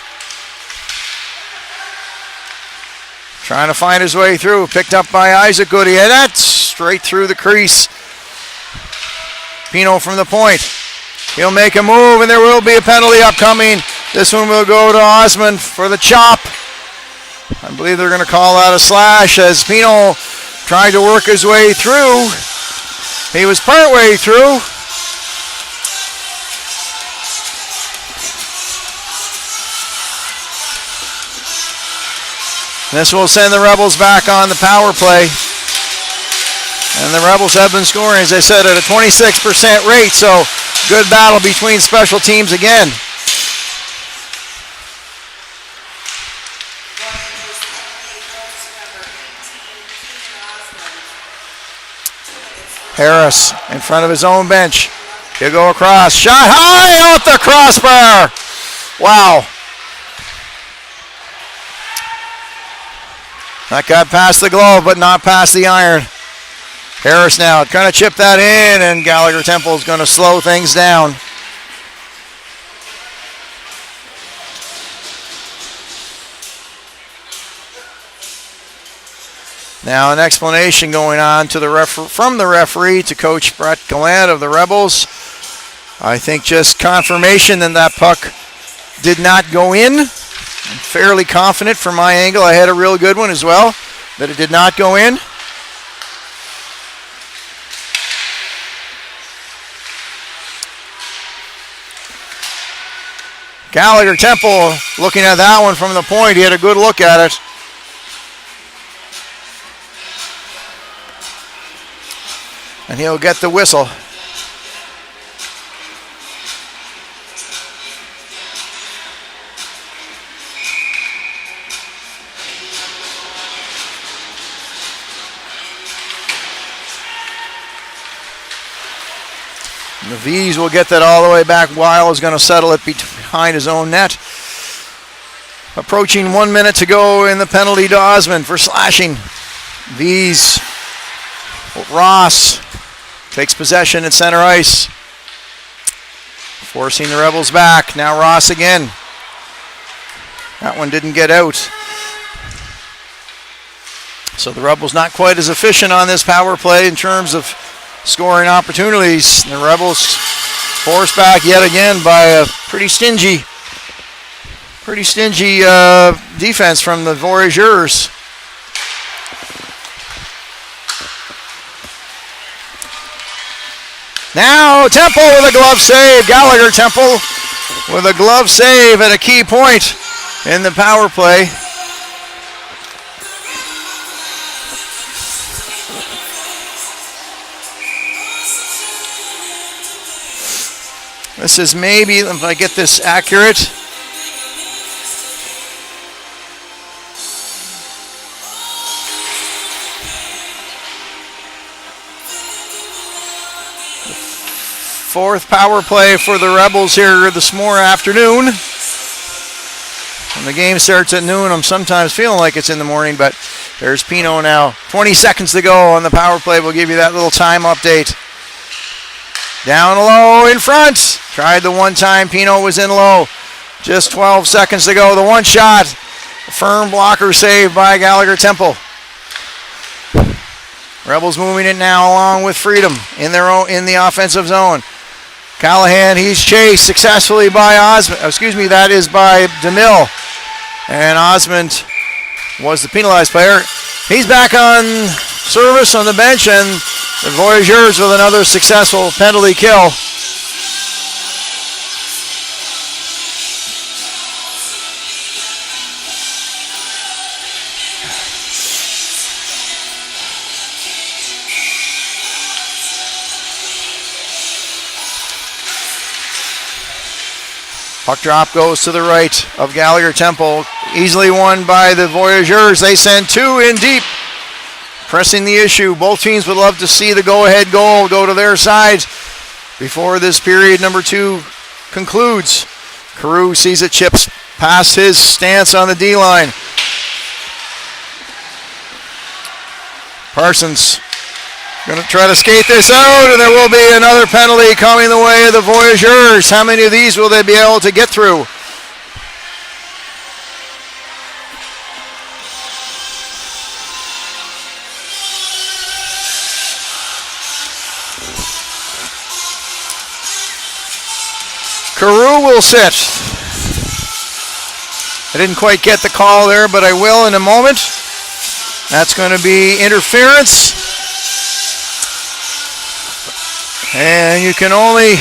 S1: Trying to find his way through. Picked up by Isaac Goody. And that's straight through the crease. Pino from the point. He'll make a move, and there will be a penalty upcoming. This one will go to Osmond for the chop. I believe they're going to call that a slash as Pino tried to work his way through. He was part way through. This will send the Rebels back on the power play. And the Rebels have been scoring, as I said, at a 26% rate, so good battle between special teams again. Harris in front of his own bench. He'll go across. Shot high off the crossbar. Wow. That got past the glove, but not past the iron. Harris now trying to chip that in, and Gallagher Temple is going to slow things down. Now an explanation going on to from the referee to Coach Brett Gallant of the Rebels. I think just confirmation that puck did not go in. I'm fairly confident from my angle. I had a real good one as well, that it did not go in. Gallagher Temple looking at that one from the point. He had a good look at it. And he'll get the whistle. And the V's will get that all the way back. Weil is going to settle it behind his own net. Approaching 1 minute to go in the penalty to Osmond for slashing. V's. Ross takes possession at center ice. Forcing the Rebels back. Now Ross again. That one didn't get out. So the Rebels not quite as efficient on this power play in terms of scoring opportunities. The Rebels forced back yet again by a pretty stingy defense from the Voyageurs. Now Temple with a glove save. Gallagher Temple with a glove save at a key point in the power play. This is maybe, if I get this accurate, fourth power play for the Rebels here this afternoon. When the game starts at noon, I'm sometimes feeling like it's in the morning, but there's Pino now. 20 seconds to go on the power play. We'll give you that little time update. Down low in front. Tried the one time. Pino was in low. Just 12 seconds to go. The one shot. A firm blocker save by Gallagher Temple. Rebels moving it now along with Freedom in the offensive zone. Callahan, he's chased successfully by Osmond. That is by DeMille. And Osmond was the penalized player. He's back on service on the bench, and the Voyageurs with another successful penalty kill. Puck drop goes to the right of Gallagher Temple. Easily won by the Voyageurs. They send two in deep. Pressing the issue. Both teams would love to see the go-ahead goal go to their sides before this period number 2 concludes. Carew sees it chips past his stance on the D-line. Parsons going to try to skate this out, and there will be another penalty coming the way of the Voyageurs. How many of these will they be able to get through? Carew will sit. I didn't quite get the call there, but I will in a moment. That's going to be interference. And you can only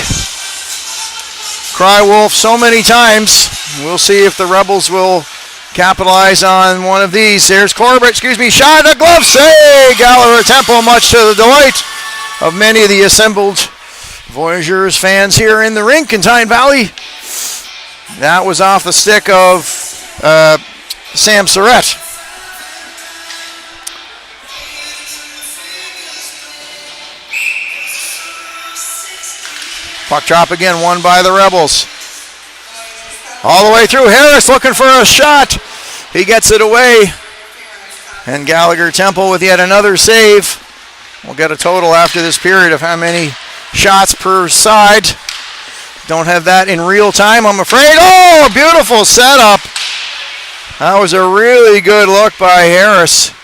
S1: cry wolf so many times. We'll see if the Rebels will capitalize on one of these. There's Corbett, shot, a glove save. Gallagher Temple, much to the delight of many of the assembled Voyageurs fans here in the rink in Tyne Valley. That was off the stick of Sam Surratt. Puck drop again, won by the Rebels. All the way through, Harris looking for a shot. He gets it away. And Gallagher Temple with yet another save. We'll get a total after this period of how many shots per side. Don't have that in real time, I'm afraid. Oh, a beautiful setup. That was a really good look by Harris,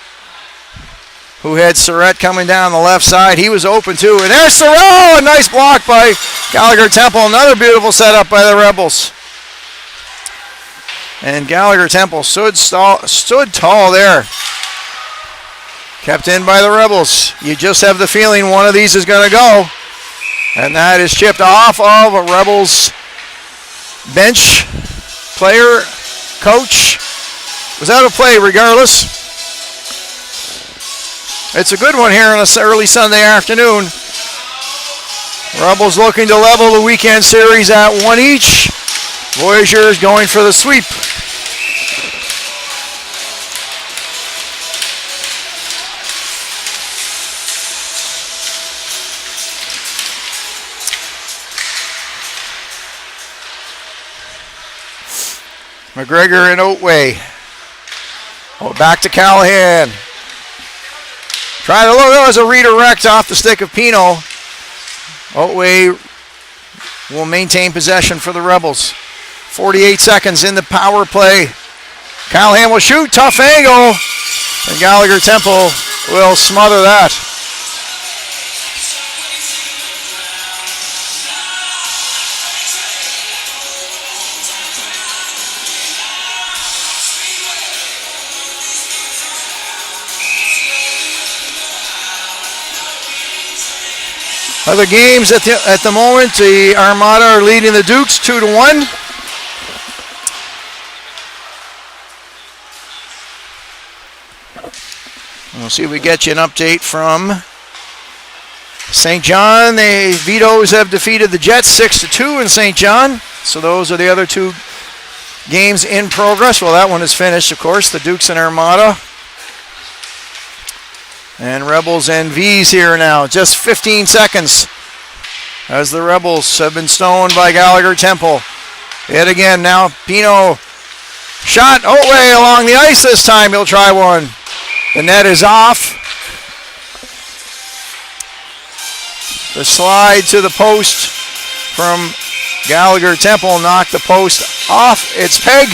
S1: who had Surratt coming down the left side. He was open too. And there's Surratt, a nice block by Gallagher Temple. Another beautiful setup by the Rebels. And Gallagher Temple stood tall there. Kept in by the Rebels. You just have the feeling one of these is going to go. And that is chipped off of a Rebels bench. Player, coach, was out of play regardless. It's a good one here on an early Sunday afternoon. Rebels looking to level the weekend series at 1 each. Voyageurs going for the sweep. McGregor and Oatway. Oh, back to Callahan. Trying to look, as a redirect off the stick of Pino. Oatway will maintain possession for the Rebels. 48 seconds in the power play. Callahan will shoot, tough angle. And Gallagher Temple will smother that. Other games at the moment, the Armada are leading the Dukes 2-1. We'll see if we get you an update from St. John. The Vitoes have defeated the Jets 6-2 in St. John. So those are the other two games in progress. Well, that one is finished, of course, the Dukes and Armada. And Rebels and V's here now. Just 15 seconds as the Rebels have been stoned by Gallagher Temple. Yet again, now Pino shot Oatway along the ice this time. He'll try one. The net is off. The slide to the post from Gallagher Temple knocked the post off its peg.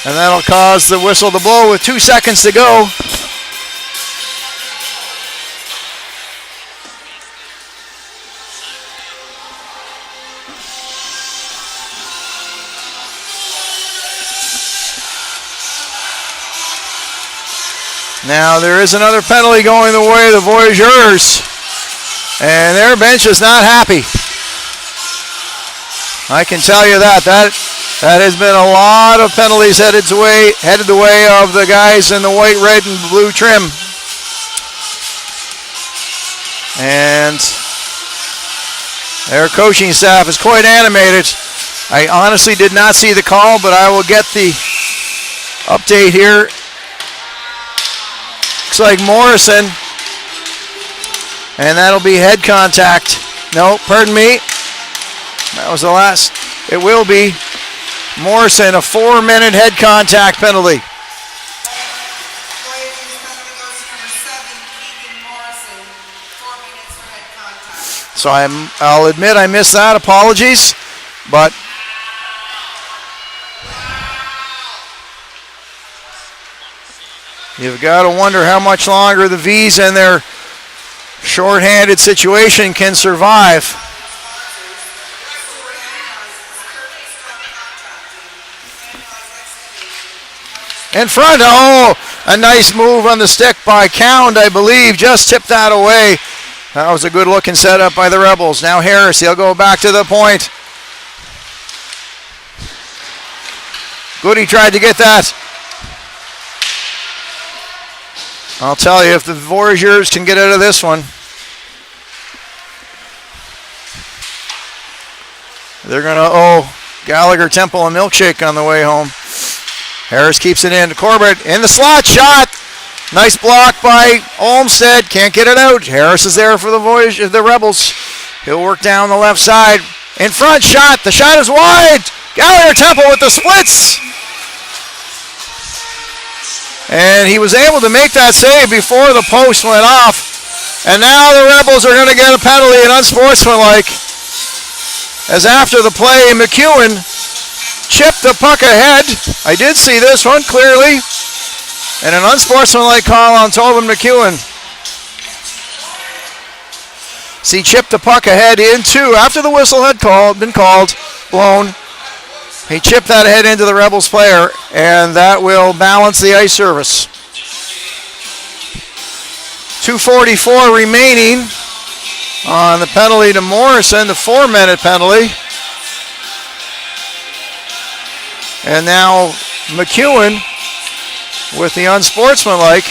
S1: And that'll cause the whistle to blow with 2 seconds to go. Now there is another penalty going the way of the Voyageurs, and their bench is not happy. I can tell you that has been a lot of penalties headed the way of the guys in the white, red, and blue trim. And their coaching staff is quite animated. I honestly did not see the call, but I will get the update here. Looks like Morrison, and that'll be head contact. No, pardon me. That was the last. It will be Morrison, a 4-minute head contact penalty. So I'll admit I missed that. Apologies. But you've got to wonder how much longer the V's and their shorthanded situation can survive. In front, a nice move on the stick by Count, I believe, just tipped that away. That was a good looking setup by the Rebels. Now Harris, he'll go back to the point. Goody tried to get that. I'll tell you, if the Voyageurs can get out of this one, they're going to owe Gallagher Temple a milkshake on the way home. Harris keeps it in to Corbett. In the slot, shot. Nice block by Olmsted. Can't get it out. Harris is there for the Rebels. He'll work down the left side. In front, shot. The shot is wide. Gallagher Temple with the splits. And he was able to make that save before the post went off. And now the Rebels are going to get a penalty, an unsportsmanlike. As after the play, McEwen chipped the puck ahead. I did see this one clearly. And an unsportsmanlike call on Tobin McEwen. See, chipped the puck ahead into, after the whistle had been blown. He chipped that ahead into the Rebels player, and that will balance the ice service. 2:44 remaining on the penalty to Morrison, the 4-minute penalty. And now McEwen with the unsportsmanlike.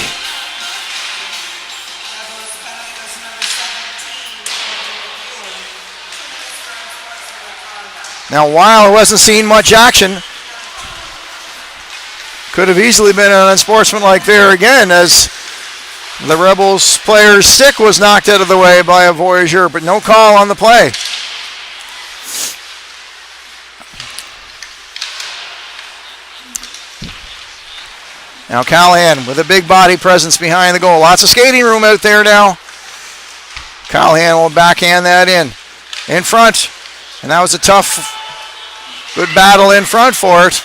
S1: Now, while it wasn't seeing much action, could have easily been an unsportsmanlike there again, as the Rebels player's stick was knocked out of the way by a Voyageur, but no call on the play. Now Callahan with a big body presence behind the goal. Lots of skating room out there now. Callahan will backhand that in front. And that was a tough, good battle in front for it.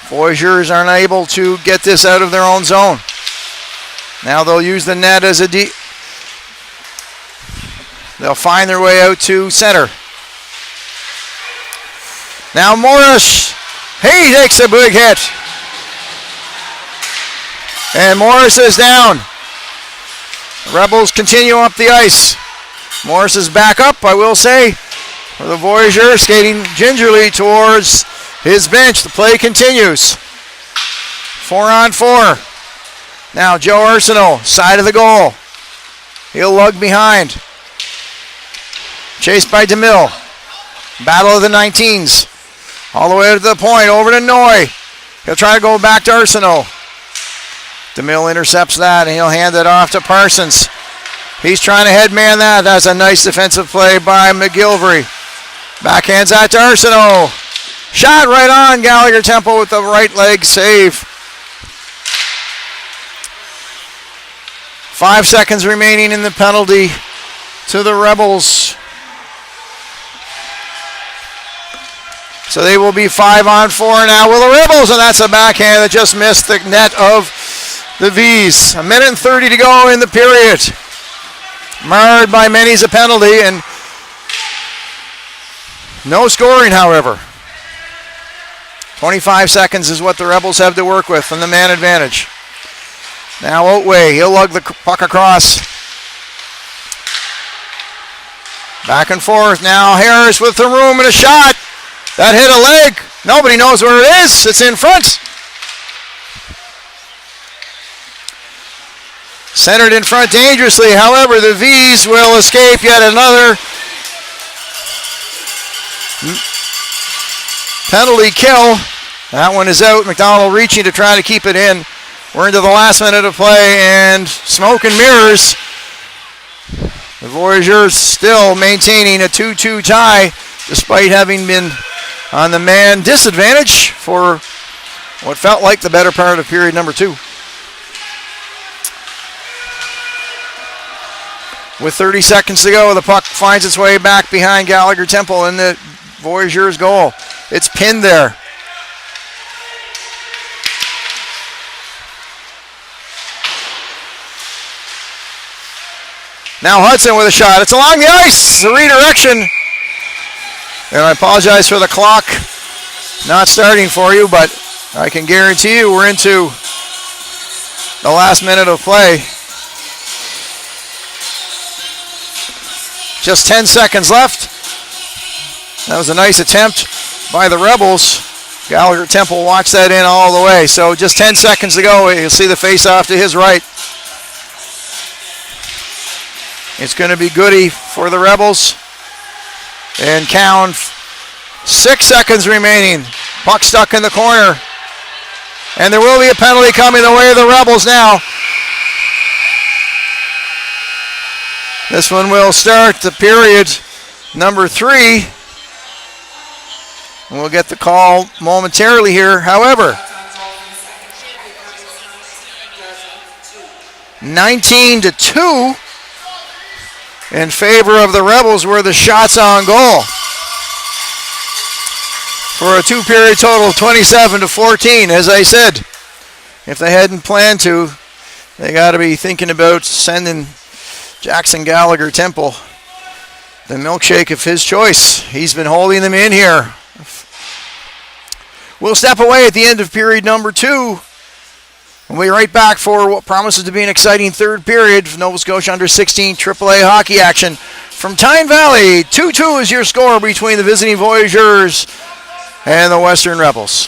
S1: Voyageurs aren't able to get this out of their own zone. Now they'll use the net as a they'll find their way out to center. Now Morris, he takes a big hit. And Morris is down. The Rebels continue up the ice. Morris is back up, I will say, for the Voyageurs, skating gingerly towards his bench. The play continues. 4-on-4. Now Joe Arsenault, side of the goal. He'll lug behind. Chased by DeMille. Battle of the 19s. All the way to the point, over to Noy. He'll try to go back to Arsenault. DeMille intercepts that, and he'll hand it off to Parsons. He's trying to headman that. That's a nice defensive play by McGilvery. Backhands that to Arsenault. Shot right on. Gallagher Temple with the right leg save. 5 seconds remaining in the penalty to the Rebels. So they will be 5-on-4 now with the Rebels, and that's a backhand that just missed the net of the V's. 1:30 to go in the period. Marred by many's a penalty, and no scoring, however. 25 seconds is what the Rebels have to work with from the man advantage. Now Oatway, he'll lug the puck across. Back and forth. Now Harris with the room and a shot. That hit a leg. Nobody knows where it is. It's in front. Centered in front dangerously. However, the V's will escape yet another penalty kill. That one is out. McDonald reaching to try to keep it in. We're into the last minute of play, and smoke and mirrors. The Voyageurs still maintaining a 2-2 tie, despite having been on the man disadvantage for what felt like the better part of period number 2. With 30 seconds to go, the puck finds its way back behind Gallagher Temple in the Voyageurs goal. It's pinned there. Now Hudson with a shot. It's along the ice. The redirection. And I apologize for the clock not starting for you, but I can guarantee you we're into the last minute of play. Just 10 seconds left. That was a nice attempt by the Rebels. Gallagher Temple watched that in all the way. So just 10 seconds to go. You'll see the face-off to his right. It's going to be Goody for the Rebels. And count 6 seconds remaining. Puck stuck in the corner. And there will be a penalty coming the way of the Rebels now. This one will start the period number 3. And we'll get the call momentarily here. However, 19-2 in favor of the Rebels were the shots on goal. For a 2-period total of 27-14. As I said, if they hadn't planned to, they got to be thinking about sending Jackson Gallagher Temple the milkshake of his choice. He's been holding them in here. We'll step away at the end of period number 2. We'll be right back for what promises to be an exciting third period of Nova Scotia under 16 AAA hockey action. From Tyne Valley, 2-2 is your score between the visiting Voyageurs and the Western Rebels.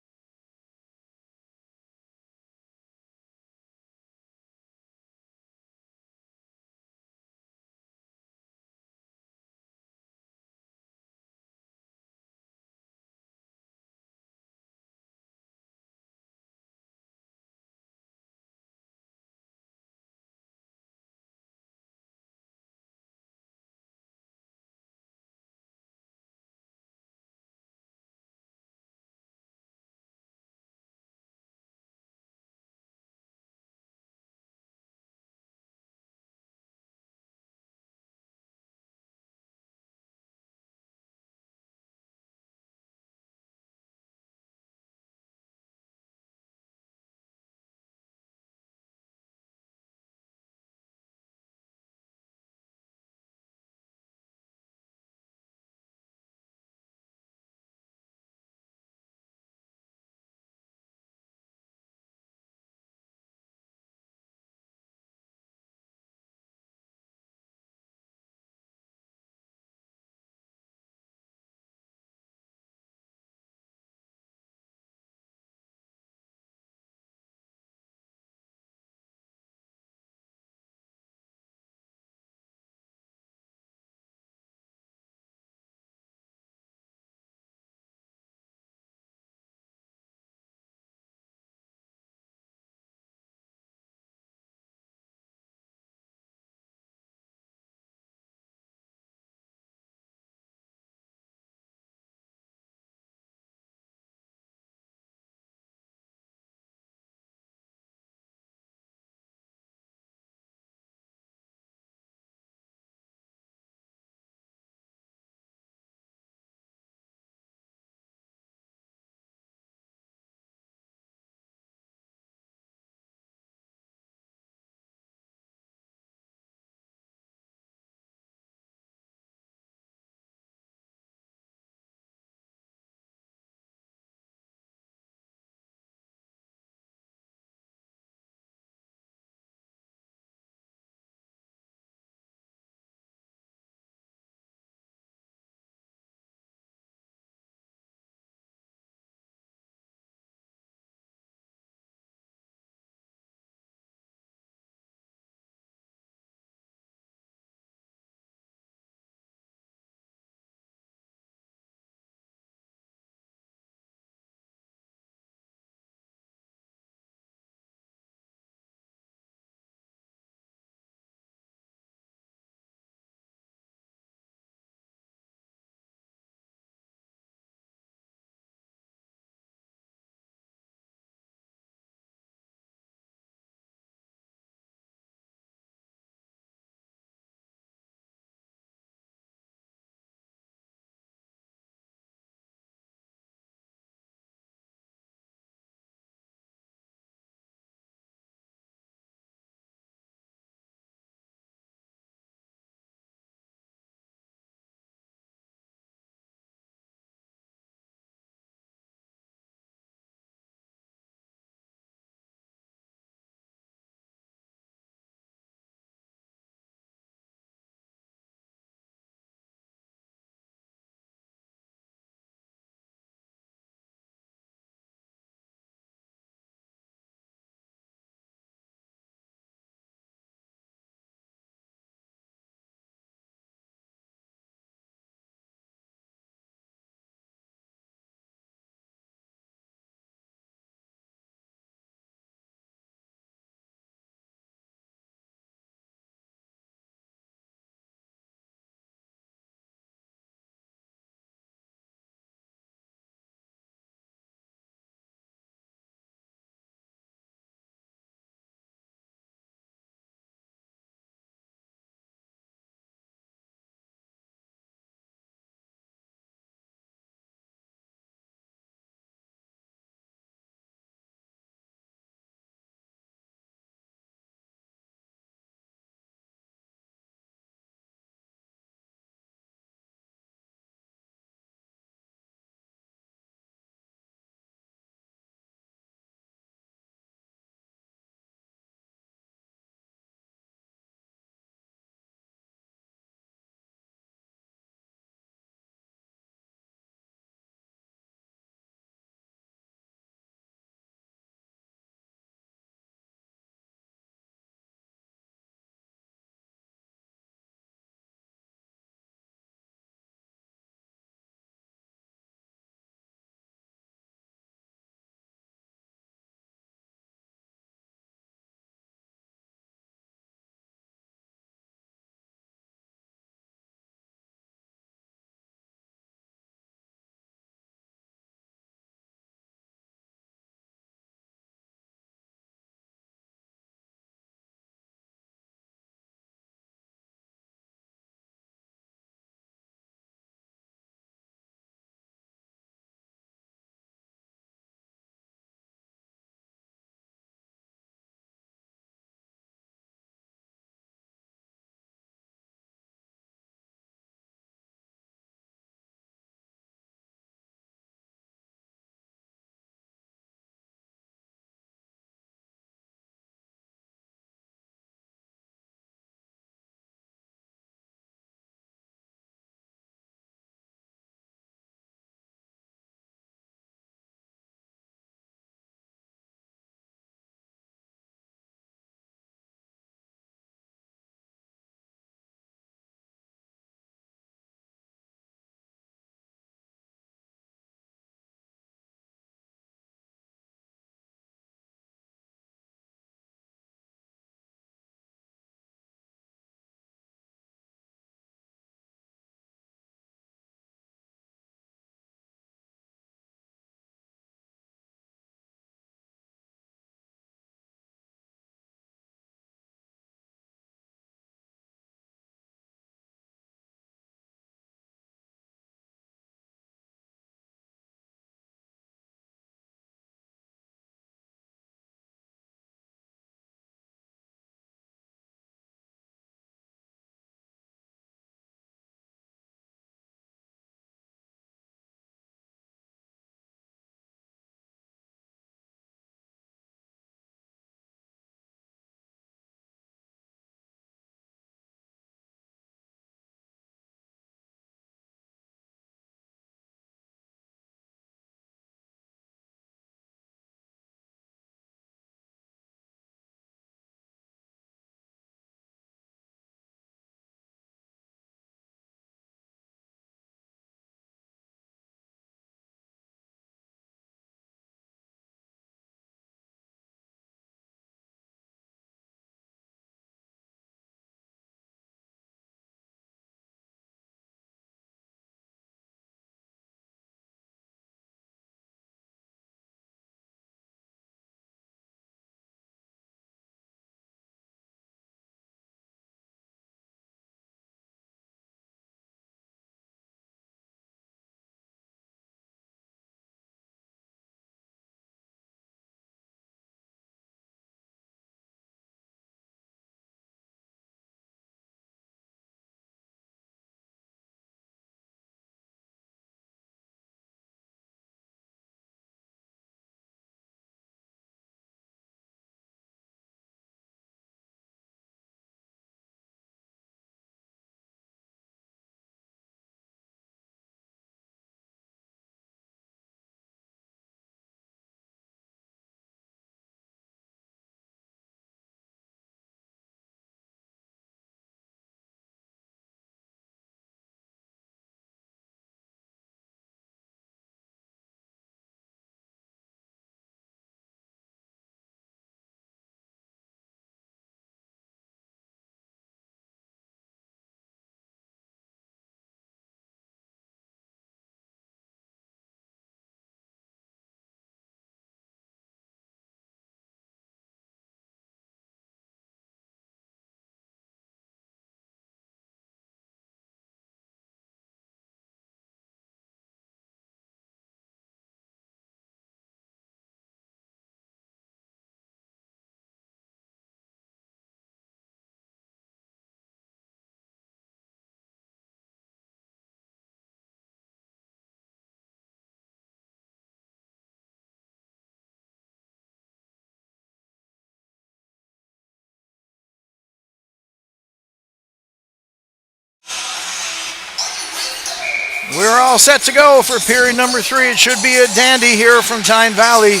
S1: We're all set to go for period number 3. It should be a dandy here from Tyne Valley.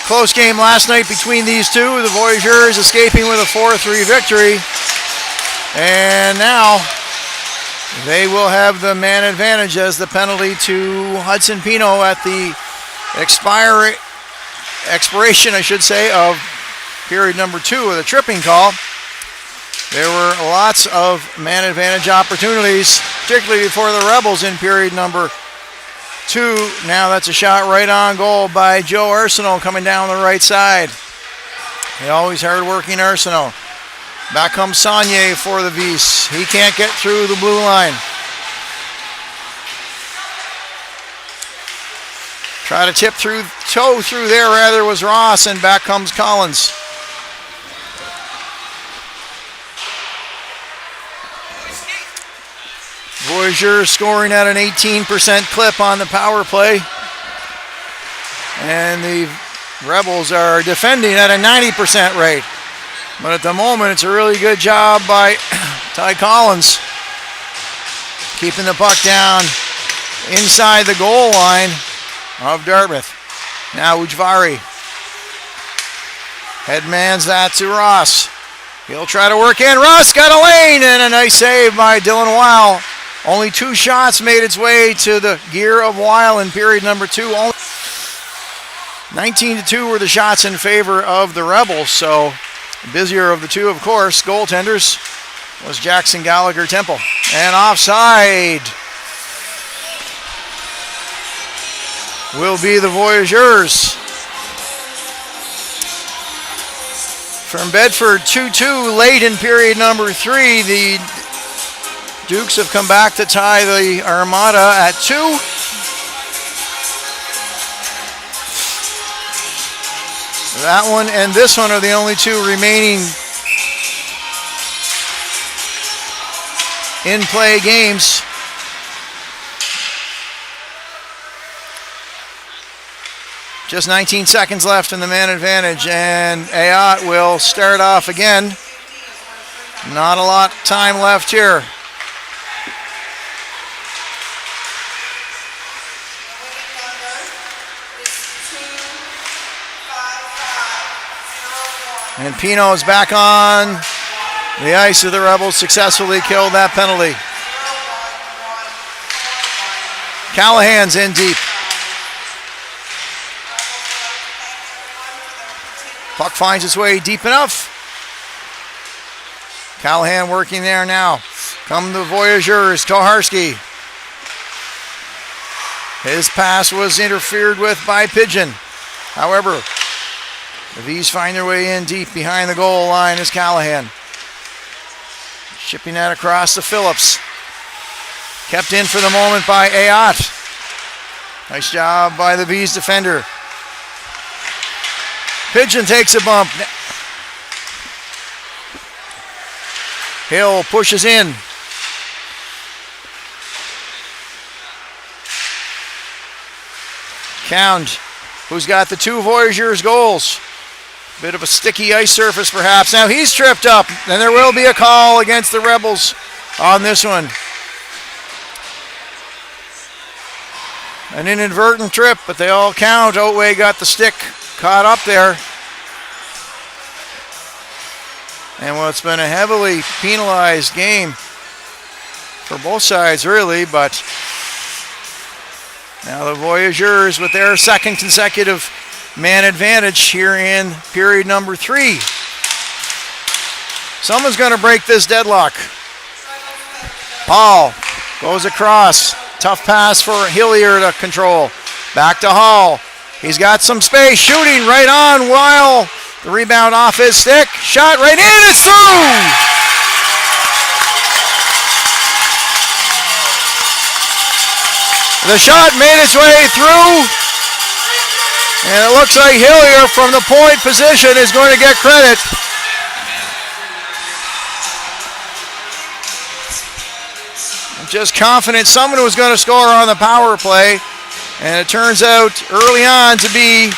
S1: Close game last night between these two. The Voyageurs escaping with a 4-3 victory. And now they will have the man advantage as the penalty to Hudson Pino at the expiration, I should say, of period number 2 of the tripping call. There were lots of man advantage opportunities, particularly for the Rebels in period number 2. Now that's a shot right on goal by Joe Arsenault coming down the right side. The always hard-working Arsenault. Back comes Saunier for the Vies. He can't get through the blue line. Try to toe through there rather was Ross, and back comes Collins. Voyageurs scoring at an 18% clip on the power play. And the Rebels are defending at a 90% rate. But at the moment, it's a really good job by Ty Collins, keeping the puck down inside the goal line of Dartmouth. Now Ujvari headmans that to Ross. He'll try to work in. Ross got a lane, and a nice save by Dylan Weil. Only 2 shots made its way to the gear of Weil in period number 2. Only 19-2 were the shots in favor of the Rebels, so busier of the two, of course, goaltenders was Jackson Gallagher Temple. And offside will be the Voyageurs. From Bedford, 2-2 late in period number 3. The Dukes have come back to tie the Armada at 2. That one and this one are the only 2 remaining in-play games. Just 19 seconds left in the man advantage, and Ayat will start off again. Not a lot of time left here. And Pino is back on the ice of the Rebels, successfully killed that penalty. Callahan's in deep. Puck finds its way deep enough. Callahan working there now. Come the Voyageurs, Koharski. His pass was interfered with by Pigeon. However, the V's find their way in deep behind the goal line is Callahan. Shipping that across to Phillips. Kept in for the moment by Ayat. Nice job by the V's defender. Pigeon takes a bump. Hill pushes in. Count, who's got the 2 Voyageurs goals. Bit of a sticky ice surface perhaps. Now he's tripped up, and there will be a call against the Rebels on this one. An inadvertent trip, but they all count. Otway got the stick caught up there. And well, it's been a heavily penalized game for both sides, really, but now the Voyageurs with their second consecutive man advantage here in period number 3. Someone's going to break this deadlock. Hall goes across. Tough pass for Hillier to control. Back to Hall. He's got some space. Shooting right on Weil. The rebound off his stick. Shot right in. It's through! The shot made its way through. And it looks like Hillier from the point position is going to get credit. I'm just confident someone was going to score on the power play. And it turns out early on to be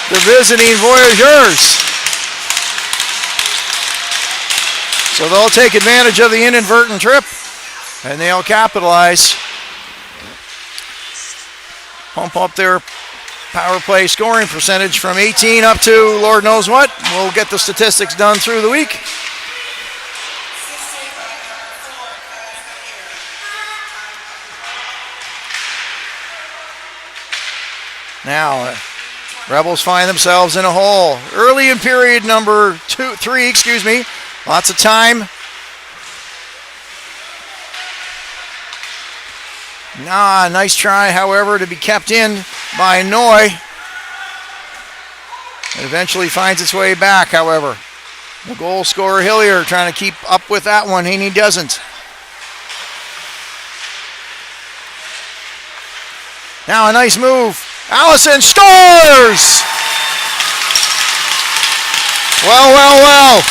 S1: the visiting Voyageurs. So they'll take advantage of the inadvertent trip. and they'll capitalize. Pump up their power play scoring percentage from 18 up to Lord knows what. We'll get the statistics done through the week. Now, Rebels find themselves in a hole. Early in period number 3, Lots of time. Nice try, however, to be kept in by Noy. It eventually finds its way back, however. The goal scorer, Hillier, trying to keep up with that one, and he doesn't. Now a nice move. Allison scores! Well.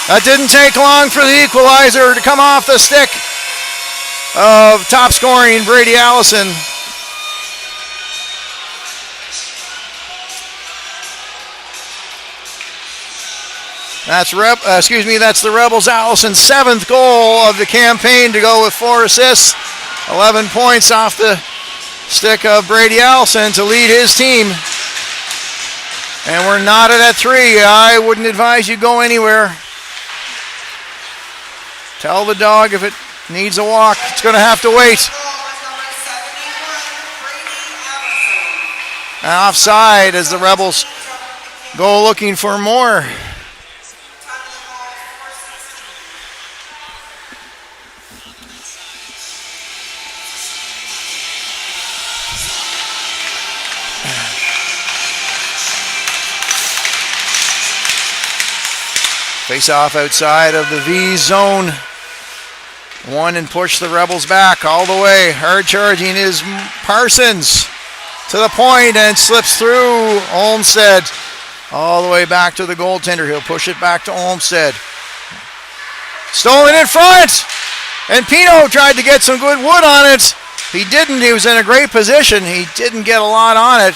S1: That didn't take long for the equalizer to come off the stick of top scoring Brady Allison. That's the Rebels' Allison's 7th goal of the campaign to go with 4 assists. 11 points off the stick of Brady Allison to lead his team. And we're knotted at 3. I wouldn't advise you go anywhere. Tell the dog if it needs a walk, it's going to have to wait. And offside as the Rebels go looking for more. Face off outside of the V zone. One and push the Rebels back all the way. Hard charging is Parsons to the point and slips through Olmsted all the way back to the goaltender. He'll push it back to Olmsted. Stolen in front, and Pino tried to get some good wood on it. He didn't. He was in a great position. He didn't get a lot on it.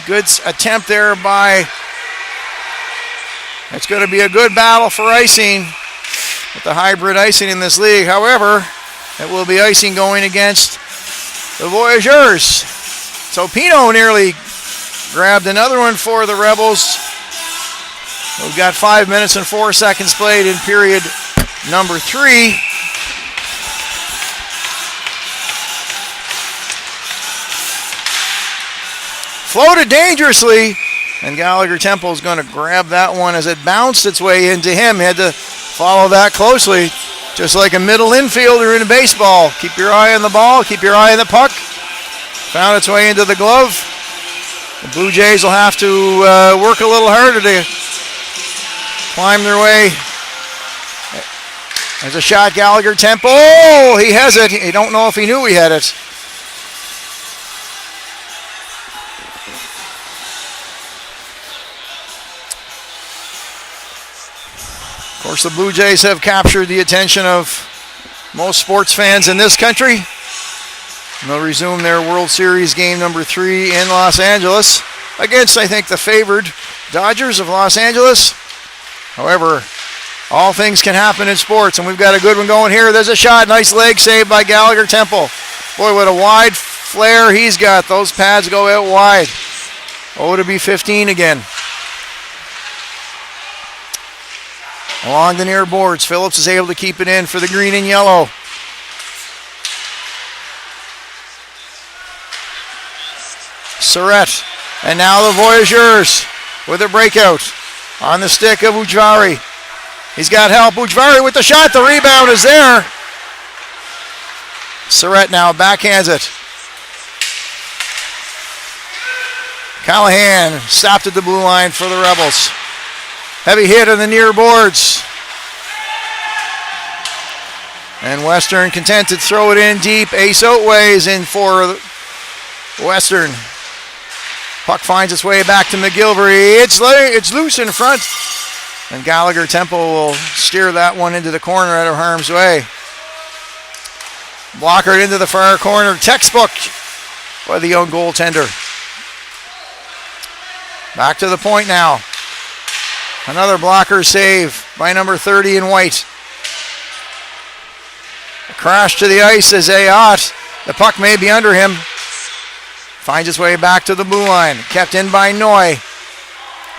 S1: Good attempt there by. It's going to be a good battle for icing with the hybrid icing in this league. However, it will be icing going against the Voyageurs. So Pino nearly grabbed another one for the Rebels. We've got 5 minutes and 4 seconds played in period number 3. Floated dangerously. And Gallagher Temple is going to grab that one as it bounced its way into him. He had to follow that closely, just like a middle infielder in baseball. Keep your eye on the ball, keep your eye on the puck. Found its way into the glove. The Blue Jays will have to work a little harder to climb their way. There's a shot, Gallagher Temple. Oh, he has it. I don't know if he knew he had it. Of course, the Blue Jays have captured the attention of most sports fans in this country. And they'll resume their World Series game number 3 in Los Angeles against, I think, the favored Dodgers of Los Angeles. However, all things can happen in sports, and we've got a good one going here. There's a shot. Nice leg save by Gallagher Temple. Boy, what a wide flare he's got. Those pads go out wide. Oh, to be 15 again. Along the near boards, Phillips is able to keep it in for the green and yellow. Surratt, and now the Voyageurs with a breakout on the stick of Ujvari. He's got help. Ujvari with the shot. The rebound is there. Surratt now backhands it. Callahan stopped at the blue line for the Rebels. Heavy hit on the near boards. And Western content to throw it in deep. Ace Oatway is in for Western. Puck finds its way back to McGilvery. It's loose in front. And Gallagher Temple will steer that one into the corner out of harm's way. Blockered into the far corner. Textbook by the young goaltender. Back to the point now. Another blocker save by number 30 in white. A crash to the ice as Ayot. The puck may be under him. Finds its way back to the blue line. Kept in by Noy.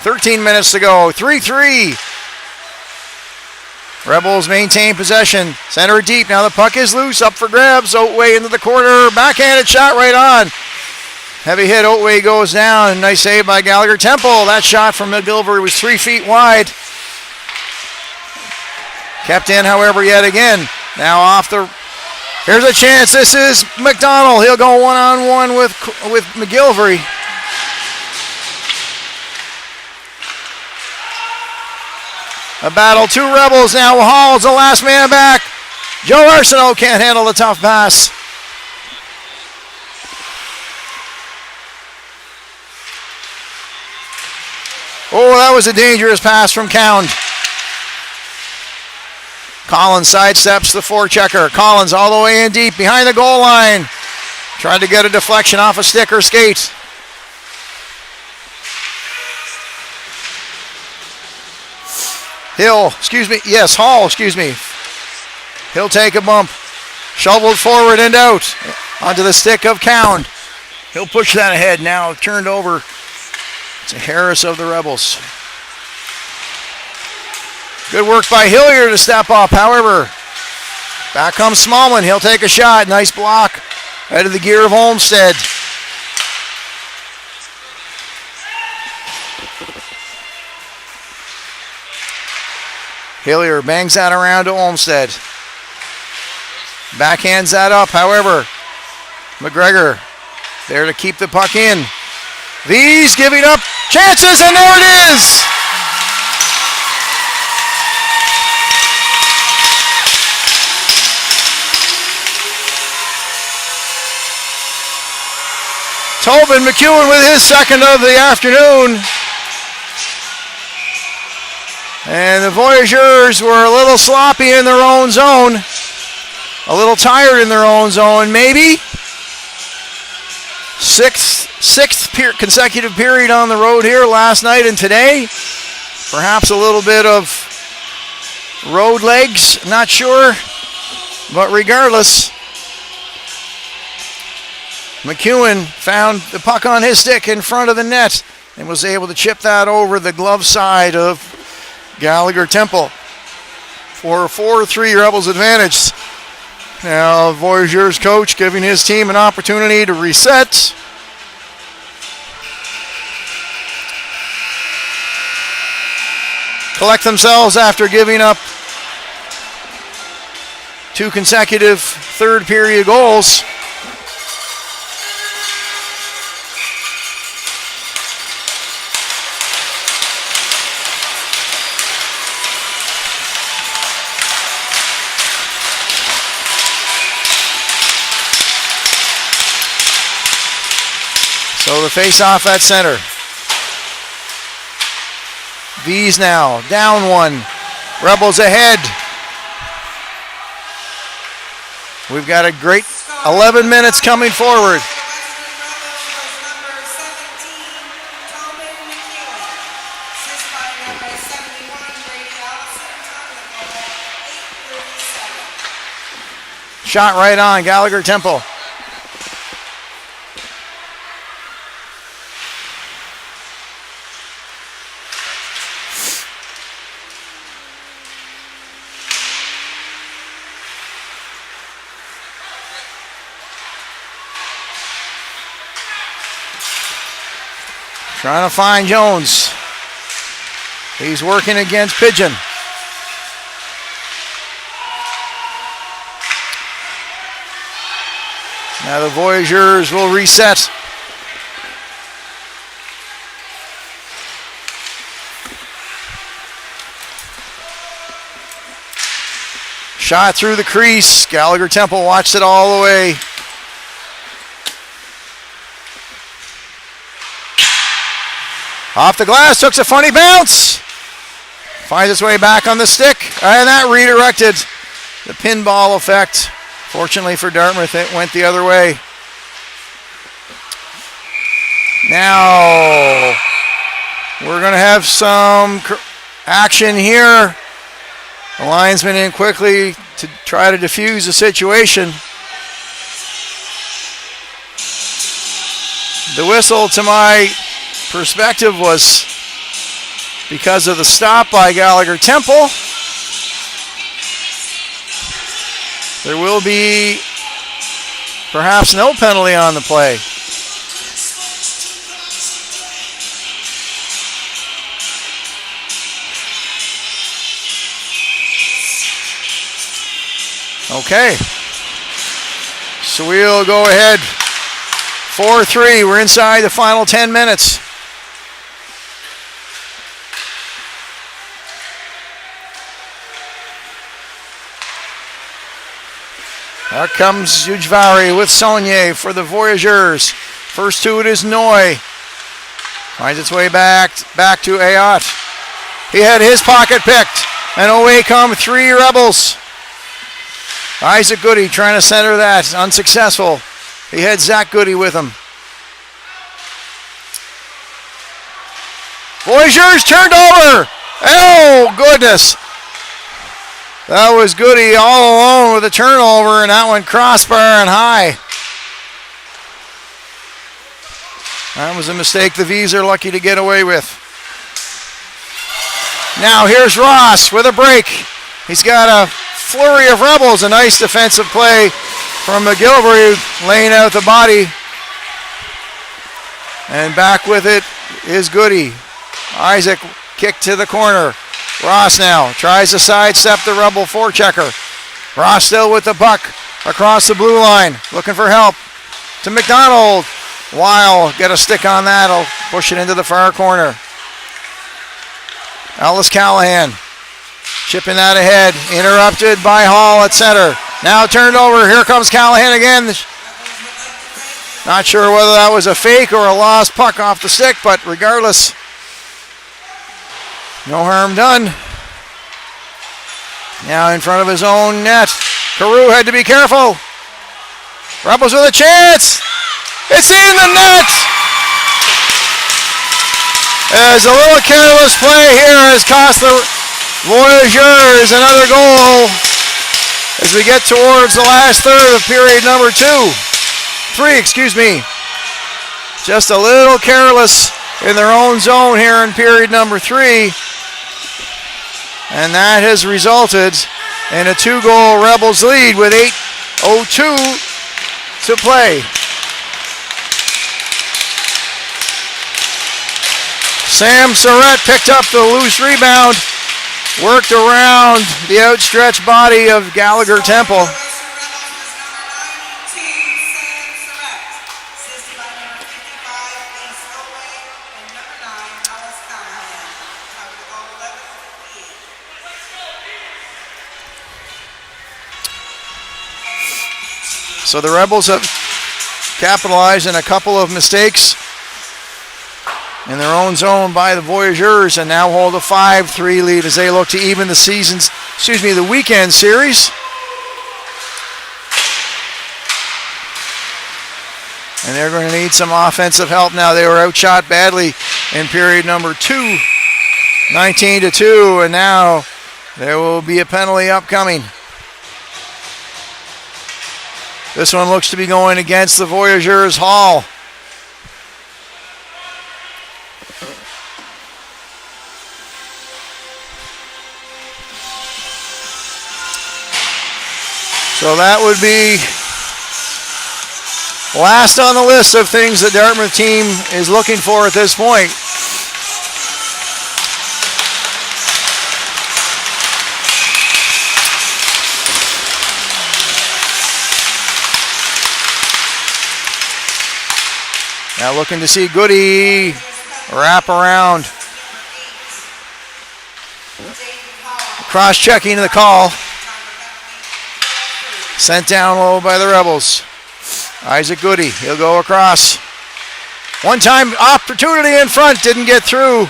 S1: 13 minutes to go. 3-3. Rebels maintain possession. Center deep. Now the puck is loose. Up for grabs. Oatway into the corner. Backhanded shot right on. Heavy hit. Oatway goes down. Nice save by Gallagher Temple. That shot from McGilvery was 3 feet wide. Kept in, however, yet again. Now off the... Here's a chance. This is McDonald. He'll go one-on-one with McGilvery. A battle. 2 Rebels now. Hall's the last man back. Joe Arsenault can't handle the tough pass. Oh, that was a dangerous pass from Cound. Collins sidesteps the forechecker. Collins all the way in deep behind the goal line. Tried to get a deflection off a stick or skate. Hall. He'll take a bump. Shoveled forward and out. Onto the stick of Cound. He'll push that ahead now. Turned over to Harris of the Rebels. Good work by Hillier to step up. However, back comes Smallman. He'll take a shot. Nice block out of the gear of Olmsted. Hillier bangs that around to Olmsted. Backhands that up. However, McGregor there to keep the puck in. These giving up chances, and there it is! Tobin McEwen with his second of the afternoon. And the Voyageurs were a little sloppy in their own zone. A little tired in their own zone, maybe. Sixth consecutive period on the road here last night and today. Perhaps a little bit of road legs, not sure. But regardless, McEwen found the puck on his stick in front of the net and was able to chip that over the glove side of Gallagher Temple for a 4-3 Rebels advantage. Now Voyageurs coach giving his team an opportunity to reset. Collect themselves after giving up 2 consecutive third period goals. So the face-off at center. V's now, down 1. Rebels ahead. We've got a great 11 minutes coming forward. Shot right on, Gallagher Temple. Trying to find Jones. He's working against Pigeon. Now the Voyageurs will reset. Shot through the crease. Gallagher Temple watched it all the way. Off the glass, took a funny bounce. Finds its way back on the stick. And that redirected the pinball effect. Fortunately for Dartmouth, it went the other way. Now, we're going to have some action here The linesman in quickly to try to defuse the situation. The whistle, to my perspective, was because of the stop by Gallagher Temple. There will be perhaps no penalty on the play. Okay. So we'll go ahead. 4-3. We're inside the final 10 minutes. There comes Ujvari with Saulnier for the Voyageurs. First to it is Noy. Finds its way back to Ayot. He had his pocket picked. And away come 3 Rebels. Isaac Goody trying to center that. Unsuccessful. He had Zach Goody with him. Voyageurs turned over. Oh, goodness. That was Goody all alone with a turnover, and that went crossbar and high. That was a mistake the V's are lucky to get away with. Now here's Ross with a break. He's got a flurry of Rebels. A nice defensive play from McGilvery, laying out the body. And back with it is Goody. Isaac kick to the corner. Ross now tries to sidestep the Rebel forechecker. Ross still with the puck across the blue line, looking for help to McDonald. Weil get a stick on that. He'll push it into the far corner. Ellis Callahan chipping that ahead. Interrupted by Hall at center. Now turned over. Here comes Callahan again. Not sure whether that was a fake or a lost puck off the stick, but regardless, no harm done. Now in front of his own net. Carew had to be careful. Rebels with a chance. It's in the net. As a little careless play here has cost the Voyageurs another goal as we get towards the last third of period number 3. Just a little careless in their own zone here in period number 3. And that has resulted in a 2-goal Rebels lead with 8:02 to play. Sam Surratt picked up the loose rebound, worked around the outstretched body of Gallagher Temple. So the Rebels have capitalized on a couple of mistakes in their own zone by the Voyageurs and now hold a 5-3 lead as they look to even the weekend series. And they're going to need some offensive help now. They were outshot badly in period number 2, 19-2, and now there will be a penalty upcoming. This one looks to be going against the Voyageurs. Hall. So that would be last on the list of things the Dartmouth team is looking for at this point. Now looking to see Goody wrap around. Cross-checking the call. Sent down low by the Rebels. Isaac Goody, he'll go across. One-time opportunity in front, didn't get through.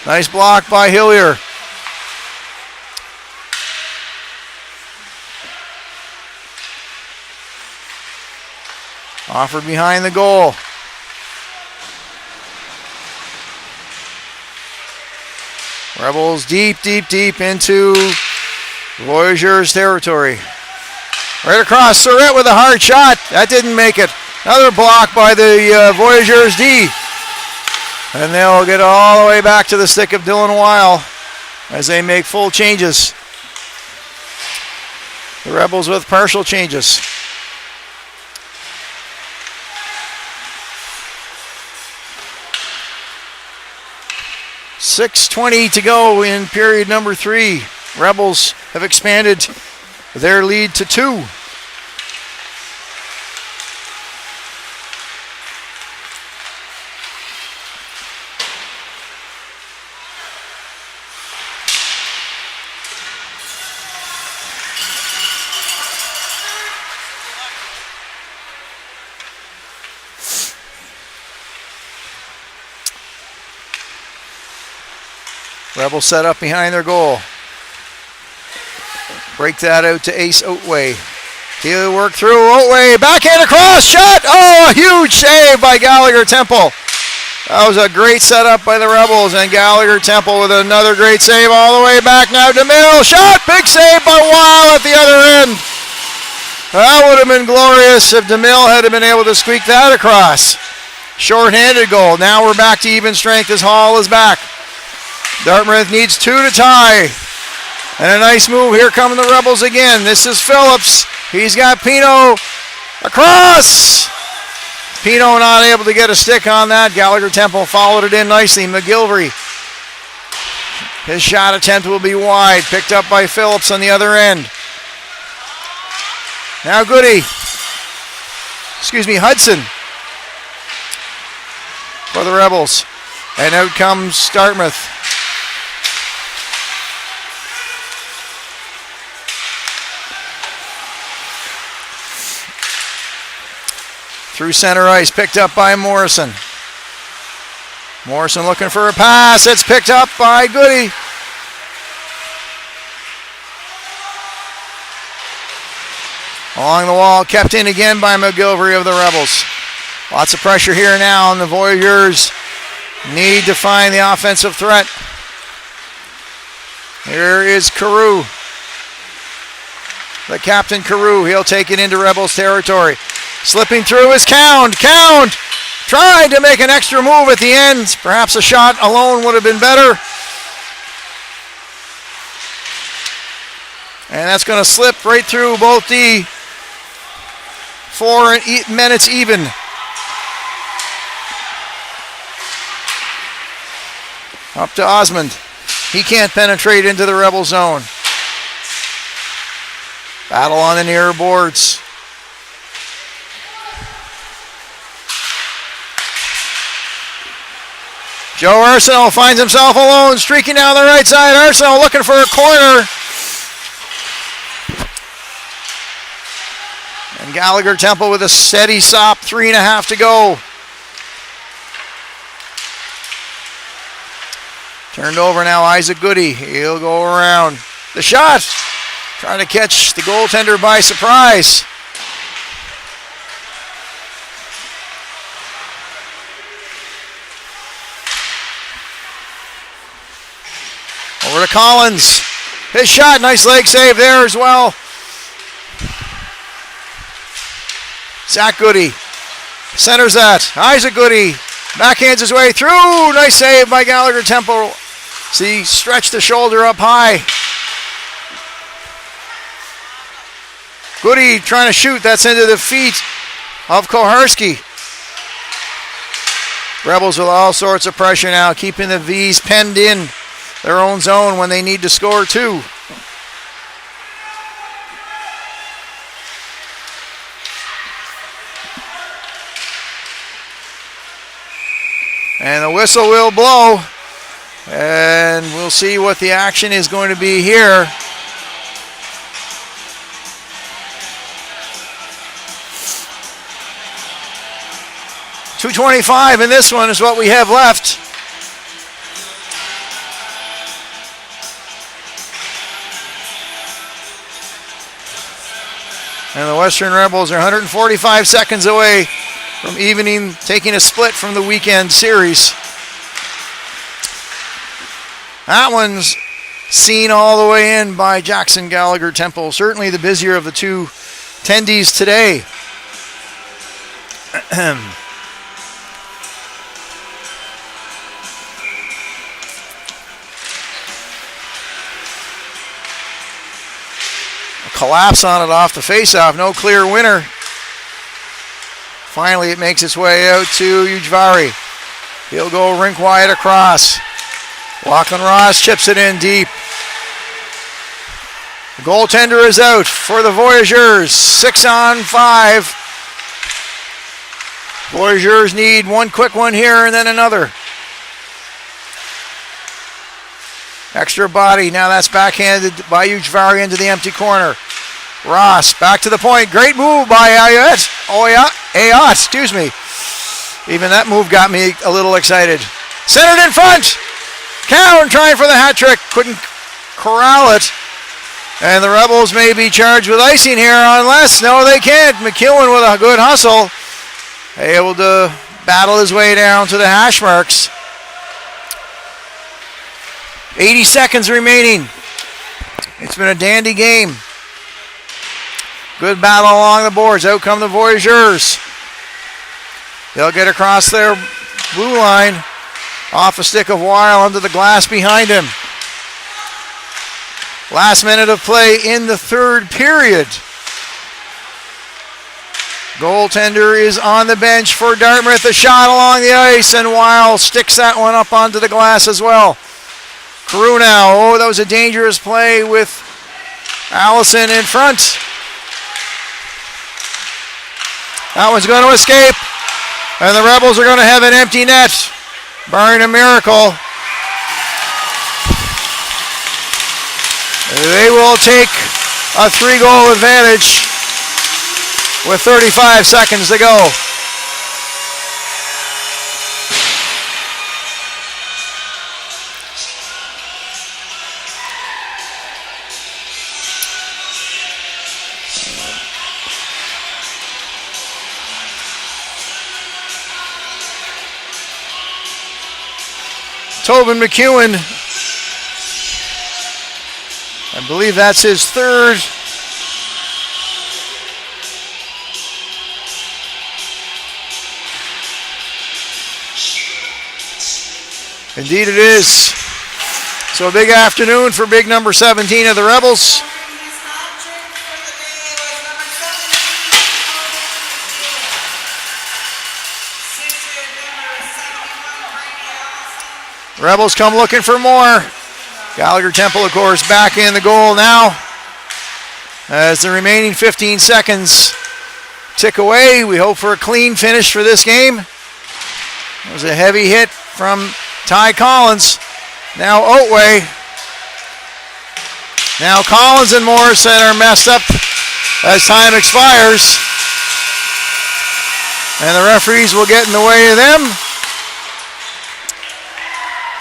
S1: Nice block by Hillier. Offered behind the goal. Rebels deep into Voyageurs territory. Right across, Surratt with a hard shot. That didn't make it. Another block by the Voyageurs D. And they'll get all the way back to the stick of Dylan Weil as they make full changes. The Rebels with partial changes. .6:20 to go in period number 3. Rebels have expanded their lead to 2. Rebels set up behind their goal. Break that out to Ace Oatway. He'll work through Oatway. Backhand across. Shot. Oh, a huge save by Gallagher Temple. That was a great setup by the Rebels. And Gallagher Temple with another great save all the way back now. DeMille. Shot. Big save by Weil at the other end. That would have been glorious if DeMille had been able to squeak that across. Short-handed goal. Now we're back to even strength as Hall is back. Dartmouth needs 2 to tie. And a nice move. Here come the Rebels again. This is Phillips. He's got Pino across. Pino not able to get a stick on that. Gallagher Temple followed it in nicely. McGilvery. His shot attempt will be wide. Picked up by Phillips on the other end. Now Hudson for the Rebels. And out comes Dartmouth. Through center ice, picked up by Morrison. Morrison looking for a pass. It's picked up by Goody. Along the wall, kept in again by McGilvery of the Rebels. Lots of pressure here now, and the Voyageurs need to find the offensive threat. Here is Carew. The captain Carew, he'll take it into Rebels territory. Slipping through is Count. Count tried to make an extra move at the end. Perhaps a shot alone would have been better. And that's going to slip right through both the 4 minutes even. Up to Osmond. He can't penetrate into the Rebel zone. Battle on the near boards. Joe Arsenault finds himself alone, streaking down the right side. Arsenault looking for a corner. And Gallagher Temple with a steady stop, 3.5 to go. Turned over now, Isaac Goody. He'll go around. The shot. Trying to catch the goaltender by surprise. Over to Collins. His shot, nice leg save there as well. Zach Goody centers that. Isaac Goody backhands his way through. Nice save by Gallagher Temple. See, stretched the shoulder up high. Goody trying to shoot. That's into the feet of Koharski. Rebels with all sorts of pressure now, keeping the V's penned in their own zone when they need to score 2. And the whistle will blow. And we'll see what the action is going to be here. .225 in this one is what we have left. And the Western Rebels are 145 seconds away from taking a split from the weekend series. That one's seen all the way in by Jackson Gallagher Temple. Certainly the busier of the two attendees today. Collapse on it off the faceoff. No clear winner. Finally, it makes its way out to Ujvari. He'll go rink wide across. Lachlan Ross chips it in deep. The goaltender is out for the Voyageurs. 6-on-5. Voyageurs need one quick one here and then another. Extra body. Now that's backhanded by Ujvari into the empty corner. Ross back to the point. Great move by Ayat, excuse me. Even that move got me a little excited. Centered in front. Cowan trying for the hat trick. Couldn't corral it. And the Rebels may be charged with icing here unless, no they can't. McEwen with a good hustle. Able to battle his way down to the hash marks. 80 seconds remaining. It's been a dandy game. Good battle along the boards. Out come the Voyageurs. They'll get across their blue line. Off a stick of Weil under the glass behind him. Last minute of play in the third period. Goaltender is on the bench for Dartmouth. A shot along the ice, and Weil sticks that one up onto the glass as well. Carew now. Oh, that was a dangerous play with Allison in front. That one's going to escape. And the Rebels are going to have an empty net, barring a miracle. They will take a 3-goal advantage with 35 seconds to go. Tobin McEwen, I believe that's his third. Indeed it is. So a big afternoon for big number 17 of the Rebels. Rebels come looking for more. Gallagher Temple, of course, back in the goal now. As the remaining 15 seconds tick away, we hope for a clean finish for this game. It was a heavy hit from Ty Collins. Now Otway. Now Collins and Morrison are messed up as time expires. And the referees will get in the way of them.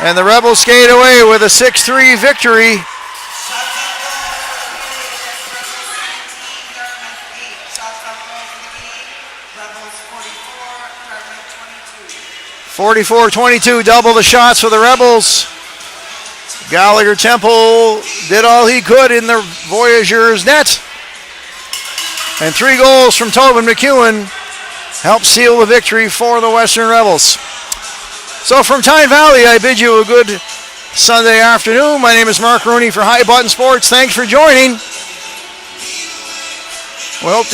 S1: And the Rebels skate away with a 6-3 victory. .44-22, double the shots for the Rebels. Gallagher Temple did all he could in the Voyageurs net. And 3 goals from Tobin McEwen helped seal the victory for the Western Rebels. So from Tyne Valley, I bid you a good Sunday afternoon. My name is Mark Rooney for High Button Sports. Thanks for joining. We hope